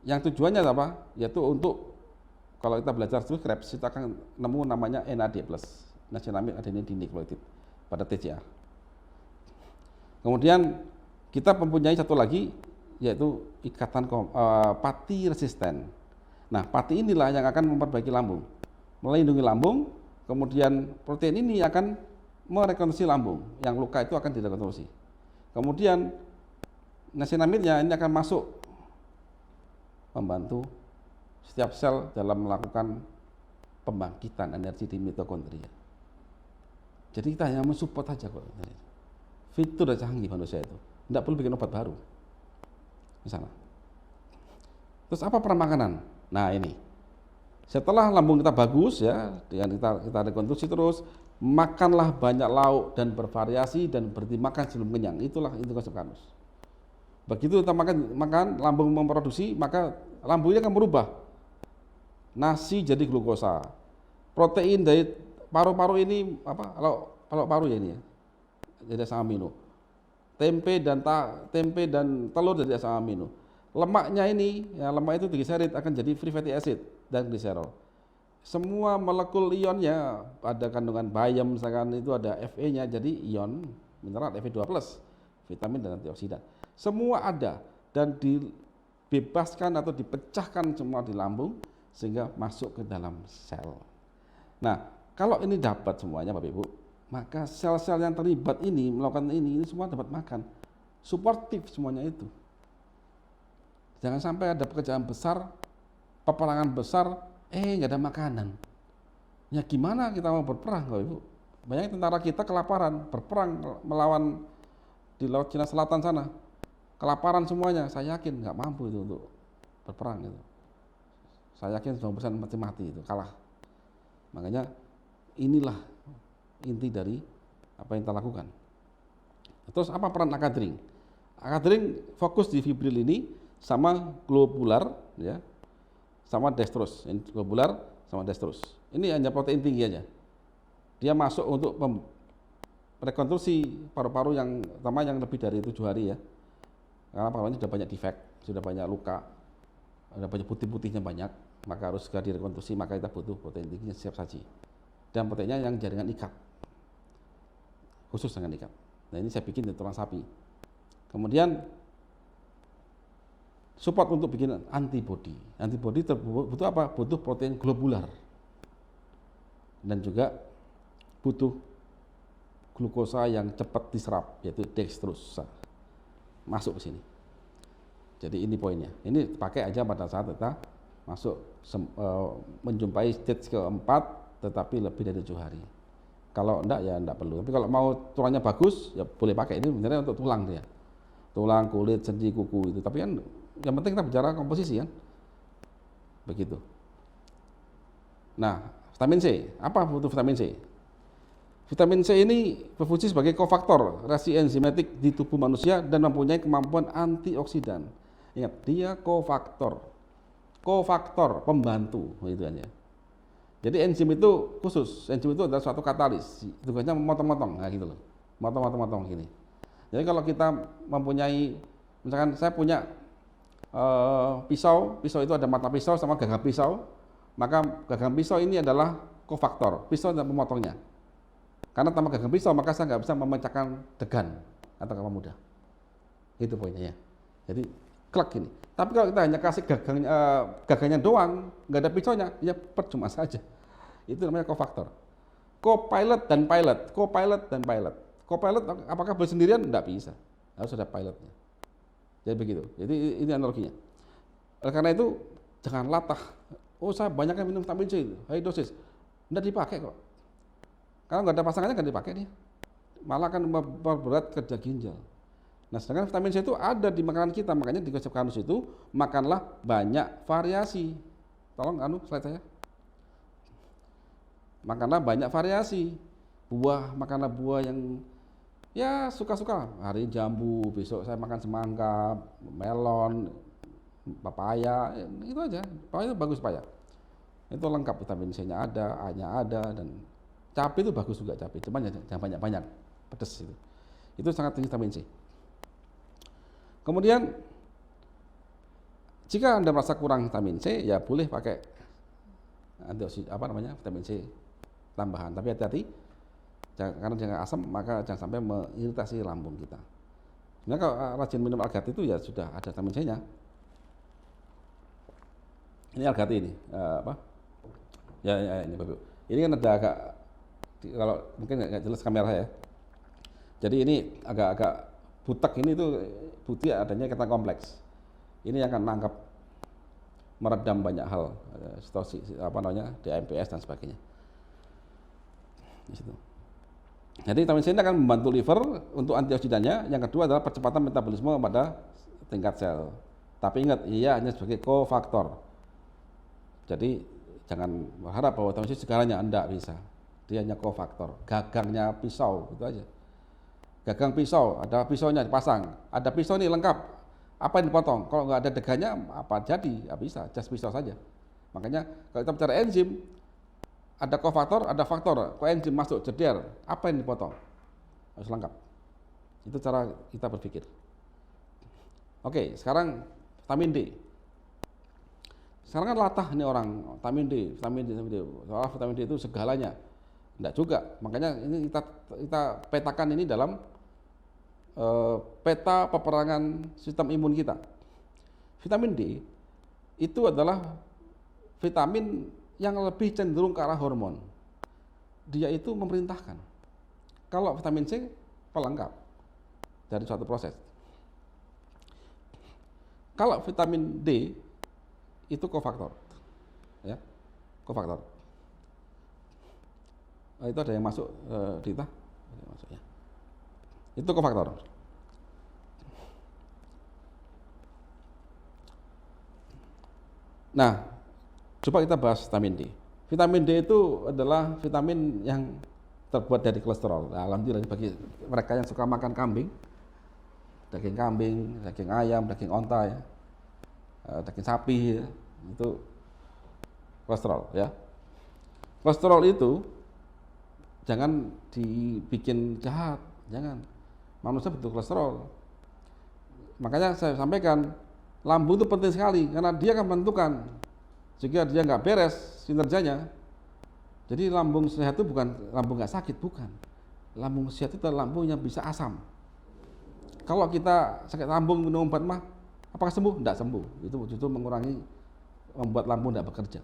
Yang tujuannya apa? Yaitu untuk kalau kita belajar synthesis Krebs, kita akan nemu namanya NAD+, niacinamide adenine dinukleotide pada TCA. Kemudian kita mempunyai satu lagi yaitu ikatan pati resisten. Nah, pati inilah yang akan memperbaiki lambung, melindungi lambung. Kemudian protein ini akan merekonstruksi lambung, yang luka itu akan direkonstruksi. Kemudian niacinamide-nya ini akan masuk membantu setiap sel dalam melakukan pembangkitan energi di mitokondria. Jadi kita hanya mensupport saja kok. Fitur canggih manusia itu. Tidak perlu bikin obat baru. Misalnya. Terus apa peran makanan? Nah ini. Setelah lambung kita bagus ya, dengan kita rekonstruksi terus, makanlah banyak lauk dan bervariasi dan berhenti makan sebelum kenyang. Itulah inti konsep Kanus. Begitu kita makan, lambung memproduksi, maka lambungnya akan berubah. Nasi jadi glukosa, protein dari paru-paru ini kalau paru ya ini ya, jadi asam amino. Tempe dan telur jadi asam amino. Lemaknya ini, ya lemak itu trigliserid akan jadi free fatty acid dan gliserol. Semua molekul ionnya ada kandungan bayam misalkan itu ada Fe-nya jadi ion mineral Fe2+, vitamin dan antioksidan. Semua ada dan dibebaskan atau dipecahkan semua di lambung sehingga masuk ke dalam sel. Nah, Kalau ini dapat semuanya Bapak Ibu, maka sel-sel yang terlibat ini melakukan ini semua dapat makan. Suportif semuanya itu. Jangan sampai ada pekerjaan besar, peperangan besar, nggak ada makanan. Ya gimana kita mau berperang Bapak Ibu? Banyak tentara kita kelaparan, berperang melawan di Laut Cina Selatan sana. Kelaparan semuanya, saya yakin nggak mampu itu untuk berperang itu. Saya yakin 90% mati itu, kalah. Makanya inilah inti dari apa yang kita lakukan. Terus apa peran Akadring? Akadring fokus di fibril ini sama globular, ya, sama dextrose. Globular sama dextrose. Ini hanya protein tinggi aja. Dia masuk untuk rekonstruksi paru-paru yang pertama yang lebih dari 7 hari ya. Karena paru-parunya sudah banyak defek, sudah banyak luka, ada banyak putih-putihnya banyak, maka harus segera direkonstruksi, maka kita butuh protein tingginya siap saji. Dan proteinnya yang jaringan ikat, khusus dengan ikat. Nah ini saya bikin di tulang sapi. Kemudian support untuk bikin antibody. Antibody butuh apa? Butuh protein globular. Dan juga butuh glukosa yang cepat diserap, yaitu dextrose. Masuk ke sini. Jadi ini poinnya. Ini pakai aja pada saat kita masuk menjumpai stage keempat, tetapi lebih dari 7 hari. Kalau enggak ya enggak perlu. Tapi kalau mau tulangnya bagus ya boleh pakai. Ini sebenarnya untuk tulang dia. Tulang, kulit, sendi, kuku itu. Tapi kan yang penting kita bicara komposisi kan. Begitu. Nah, vitamin C. Apa butuh vitamin C? Vitamin C ini berfungsi sebagai kofaktor reaksi enzimatik di tubuh manusia dan mempunyai kemampuan antioksidan. Ingat, dia kofaktor pembantu itu aja. Jadi enzim itu khusus, enzim itu adalah suatu katalis, tugasnya memotong-motong, nah gitu loh, motong gini. Jadi kalau kita mempunyai, misalkan saya punya pisau itu ada mata pisau sama gagang pisau, maka gagang pisau ini adalah kofaktor, pisau dan pemotongnya. Karena tanpa gagang pisau maka saya nggak bisa memecahkan degan atau kelapa muda. Itu poinnya ya. Jadi klek ini. Tapi kalau kita hanya kasih gagangnya doang, nggak ada pisaunya, ya percuma saja. Itu namanya kofaktor. Co-pilot dan pilot. Co-pilot apakah boleh sendirian? Nggak bisa. Harus ada pilotnya. Jadi begitu. Jadi ini analoginya. Oleh karena itu jangan latah. Oh saya banyaknya minum vitamin C, high dosis. Nggak dipakai kok. Kalau nggak ada pasangannya nggak dipakai nih, malah akan memperberat kerja ginjal. Nah sedangkan vitamin C itu ada di makanan kita, makanya di konsep kanus itu makanlah banyak variasi. Tolong slide saya. Makanlah banyak variasi. Makanlah buah yang ya suka-suka. Hari ini jambu, besok saya makan semangka, melon, papaya, itu aja. Papaya itu bagus papaya. Itu lengkap, vitamin C-nya ada, A-nya ada, dan cabai itu bagus juga cabai, cuman jangan banyak-banyak, pedas itu. Itu sangat tinggi vitamin C. Kemudian jika Anda merasa kurang vitamin C, ya boleh pakai vitamin C tambahan. Tapi hati-hati, karena jangan asam, maka jangan sampai mengiritasi lambung kita. Sebenarnya kalau rajin minum algat itu ya sudah ada vitamin C-nya. Ini algat ini, Ya, ini Bapak. Ini kan ada agak, kalau mungkin nggak jelas kamera ya. Jadi ini agak-agak butek ini tuh putih adanya kata kompleks. Ini yang akan nangkap meredam banyak hal, DMPS dan sebagainya. Di situ. Jadi vitamin C ini akan membantu liver untuk antioksidannya. Yang kedua adalah percepatan metabolisme pada tingkat sel. Tapi ingat, ia hanya sebagai kofaktor. Jadi jangan berharap bahwa vitamin C segalanya, enggak bisa. Dia hanya kofaktor, gagangnya pisau, gitu aja. Gagang pisau, ada pisaunya dipasang, ada pisau ini lengkap, apa yang dipotong? Kalau nggak ada degannya, apa jadi? Nggak bisa, just pisau saja. Makanya kalau kita bicara enzim, ada kofaktor, ada faktor. Kalau enzim masuk jeder, apa yang dipotong? Harus lengkap. Itu cara kita berpikir. Oke, sekarang vitamin D. Sekarang kan latah nih orang, vitamin D. Soalnya vitamin D itu segalanya. Enggak juga. Makanya ini kita petakan ini dalam peta peperangan sistem imun kita. Vitamin D itu adalah vitamin yang lebih cenderung ke arah hormon. dia itu memerintahkan. Kalau vitamin C pelengkap dari suatu proses. Kalau vitamin D itu kofaktor, ya, kofaktor. Itu ada yang masuk Dita, ya. Itu kofaktor. Nah, coba kita bahas vitamin D. Vitamin D itu adalah vitamin yang terbuat dari kolesterol. Nah, alhamdulillah bagi mereka yang suka makan kambing, daging kambing, daging ayam, daging onta, ya, daging sapi, ya, itu kolesterol, ya. Kolesterol itu jangan dibikin jahat, jangan. Manusia butuh kolesterol. Makanya saya sampaikan, lambung itu penting sekali karena dia akan menentukan. Jika dia nggak beres kinerjanya, jadi lambung sehat itu bukan lambung nggak sakit, bukan. Lambung sehat itu adalah lambung yang bisa asam. Kalau kita sakit lambung minum obat mah, apakah sembuh? Tidak sembuh. Itu justru mengurangi, membuat lambung tidak bekerja.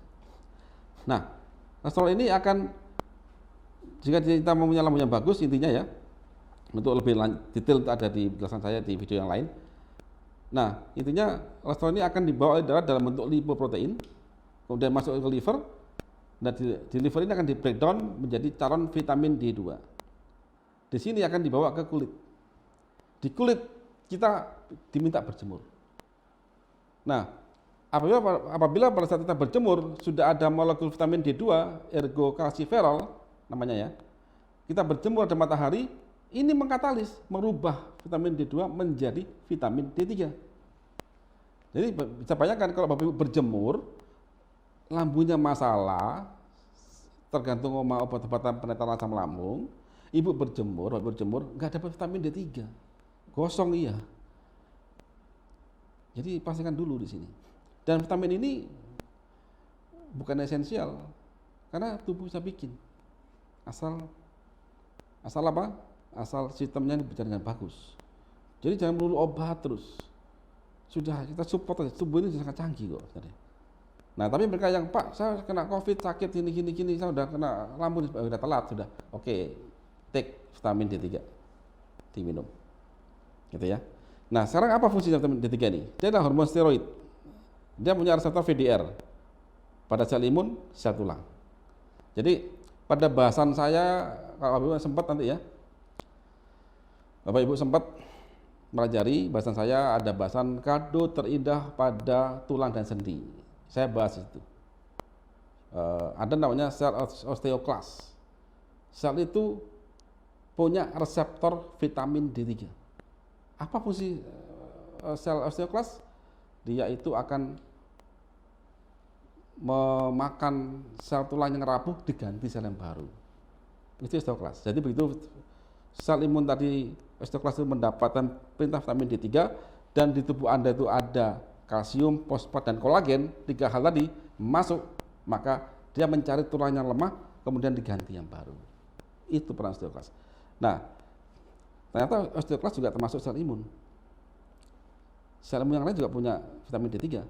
Nah, kolesterol ini akan, jika kita mempunyai lambung yang bagus, intinya ya, untuk lebih detail ada di penjelasan saya di video yang lain. Nah, intinya kolesterol ini akan dibawa oleh darah dalam bentuk lipoprotein, kemudian masuk ke liver, dan di liver ini akan di breakdown menjadi calon vitamin D2. Di sini akan dibawa ke kulit. Di kulit kita diminta berjemur. Nah, apabila pada saat kita berjemur sudah ada molekul vitamin D2, ergo kalsiferol namanya, ya, kita berjemur di matahari, ini mengkatalis, merubah vitamin D2 menjadi vitamin D3. Jadi bisa bayangkan kalau Bapak Ibu berjemur, lambungnya masalah, tergantung sama obat-obatan penetral asam lambung, Ibu berjemur, nggak dapat vitamin D3, gosong, iya. Jadi pastikan dulu di sini. Dan vitamin ini bukan esensial, karena tubuh bisa bikin, asal apa? Asal sistemnya berjalan dengan bagus. Jadi jangan melulu obat terus. Sudah kita support aja, tubuh ini sangat canggih kok. Nah, tapi mereka yang, Pak, saya kena COVID, sakit gini, saya udah kena lambung, udah telat, sudah. Oke, take vitamin D3, diminum. Gitu ya. Nah, sekarang apa fungsinya vitamin D3 ini? Dia adalah hormon steroid. Dia punya reseptor VDR pada sel imun, sel tulang. Jadi pada bahasan saya, kalau Bapak Ibu sempat nanti ya, Bapak Ibu sempat melajari bahasan saya, ada bahasan kado terindah pada tulang dan sendi. Saya bahas itu. Ada namanya sel osteoklas. Sel itu punya reseptor vitamin D3. Apa fungsi sel osteoklas? Dia itu akan memakan sel tulang yang rapuh, diganti sel yang baru. Itu osteoklas. Jadi begitu sel imun tadi, osteoklas itu mendapatkan perintah vitamin D3, dan di tubuh Anda itu ada kalsium, fosfat, dan kolagen, 3 hal tadi masuk, maka dia mencari tulang yang lemah, kemudian diganti yang baru. Itu peran osteoklas. Nah, ternyata osteoklas juga termasuk sel imun. Sel imun yang lain juga punya vitamin D3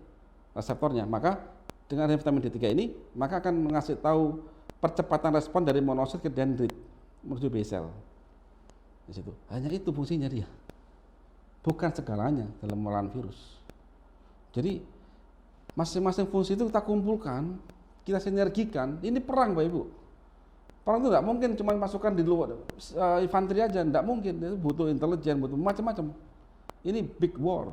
reseptornya. Maka dengan vitamin D3 ini, maka akan mengasih tahu percepatan respon dari monosit ke dendrit menuju B sel. Di situ. Hanya itu fungsinya dia. Bukan segalanya dalam melawan virus. Jadi masing-masing fungsi itu kita kumpulkan, kita sinergikan. Ini perang, Bapak Ibu. Perang itu tidak mungkin cuma masukkan di luar infanteri aja, tidak mungkin. Itu butuh intelijen, butuh macam-macam. Ini big war.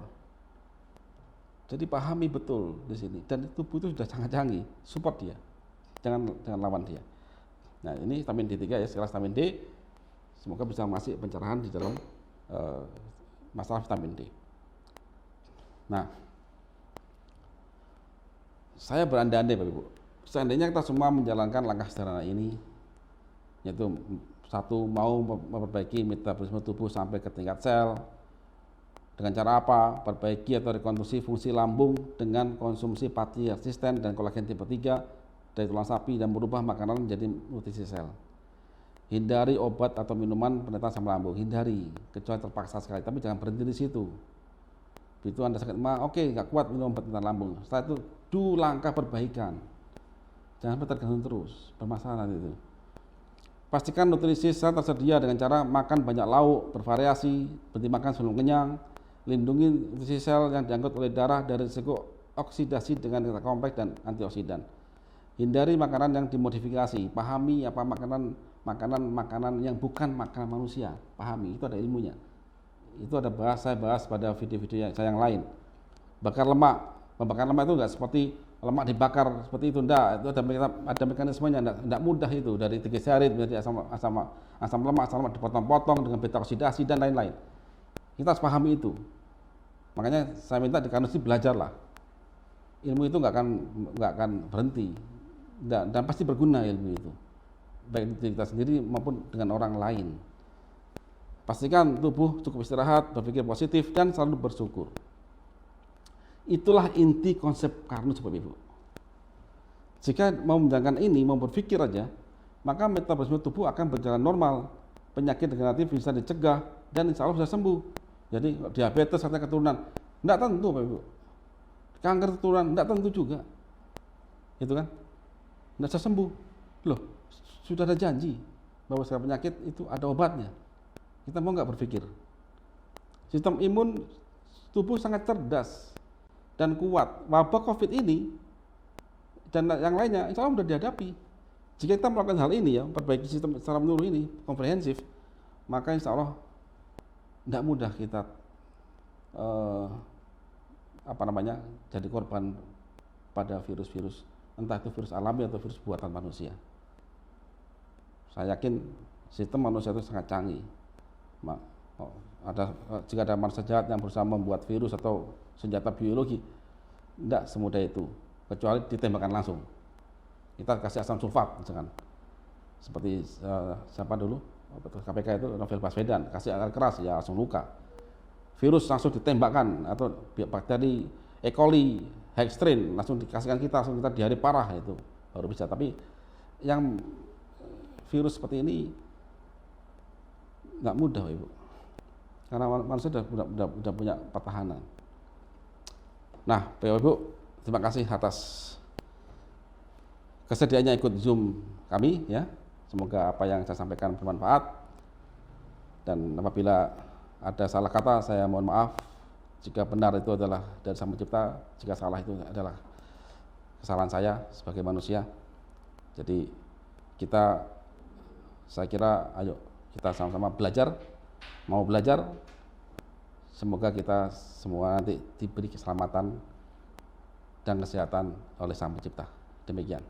Jadi pahami betul di sini. Dan tubuh itu sudah sangat canggih, support dia. Jangan lawan dia. Nah, ini vitamin D3 ya, sekelas vitamin D. Semoga bisa masih pencerahan di dalam masalah vitamin D. Nah, saya berandai-andai, Bapak Ibu, seandainya kita semua menjalankan langkah sederhana ini, yaitu satu, mau memperbaiki metabolisme tubuh sampai ke tingkat sel. Dengan cara apa? Perbaiki atau rekonstruksi fungsi lambung dengan konsumsi pati resisten dan kolagen tipe 3 dari tulang sapi, dan merubah makanan menjadi nutrisi sel. Hindari obat atau minuman penetral asam lambung, hindari kecuali terpaksa sekali, tapi jangan berhenti di situ. Begitu Anda sakit mah, oke, nggak kuat minum obat penetral lambung. Setelah itu, langkah perbaikan. Jangan tergantung terus, bermasalah nanti itu. Pastikan nutrisi sehat tersedia dengan cara makan banyak lauk, bervariasi, berhenti makan sebelum kenyang. Lindungi nutrisi sel yang diangkut oleh darah dari risiko oksidasi dengan zat kompleks dan antioksidan. Hindari makanan yang dimodifikasi. Pahami apa makanan yang bukan makanan manusia. Pahami, itu ada ilmunya. Itu saya bahas pada video-video saya yang lain. Bakar lemak. Pembakaran lemak itu enggak seperti lemak dibakar seperti itu, enggak. Itu ada mekanismenya, enggak mudah itu, dari trigliserid menjadi asam lemak dipotong-potong dengan beta oksidasi dan lain-lain. Kita harus pahami itu. Makanya saya minta di Kanus belajarlah. Ilmu itu enggak akan berhenti. Dan pasti berguna ilmu itu. Baik diri kita sendiri maupun dengan orang lain. Pastikan tubuh cukup istirahat, berpikir positif dan selalu bersyukur. Itulah inti konsep Karnus, Bapak Ibu. Jika mau menjalankan ini, mau berpikir aja, maka metabolisme tubuh akan berjalan normal. Penyakit degeneratif bisa dicegah dan insya Allah bisa sembuh. Jadi diabetes atau keturunan, tidak tentu, Bapak Ibu. Kanker keturunan, tidak tentu juga. Itu kan? Tidak bisa sembuh. Loh, sudah ada janji bahwa segala penyakit itu ada obatnya. Kita mau nggak berpikir? Sistem imun tubuh sangat cerdas dan kuat. Wabah COVID ini dan yang lainnya insya Allah sudah dihadapi. Jika kita melakukan hal ini ya, perbaiki sistem secara menyeluruh ini, komprehensif, maka insya Allah tidak mudah kita jadi korban pada virus-virus, entah itu virus alami atau virus buatan manusia. Saya yakin sistem manusia itu sangat canggih. Jika ada manusia jahat yang berusaha membuat virus atau senjata biologi, tidak semudah itu, kecuali ditembakkan langsung. Kita kasih asam sulfat misalkan, seperti siapa dulu KPK itu Novel Baswedan, kasih air keras ya langsung luka. Virus langsung ditembakkan, atau bakteri E. coli, Hextrain langsung dikasihkan langsung kita diare parah, itu baru bisa. Tapi yang virus seperti ini nggak mudah, Ibu, karena manusia sudah punya pertahanan. Nah, Bapak Ibu, terima kasih atas kesediaannya ikut Zoom kami ya. Semoga apa yang saya sampaikan bermanfaat, dan apabila ada salah kata saya mohon maaf. Jika benar itu adalah dari Sang Pencipta, jika salah itu adalah kesalahan saya sebagai manusia. Jadi saya kira ayo kita sama-sama belajar, mau belajar. Semoga kita semua nanti diberi keselamatan dan kesehatan oleh Sang Pencipta. Demikian.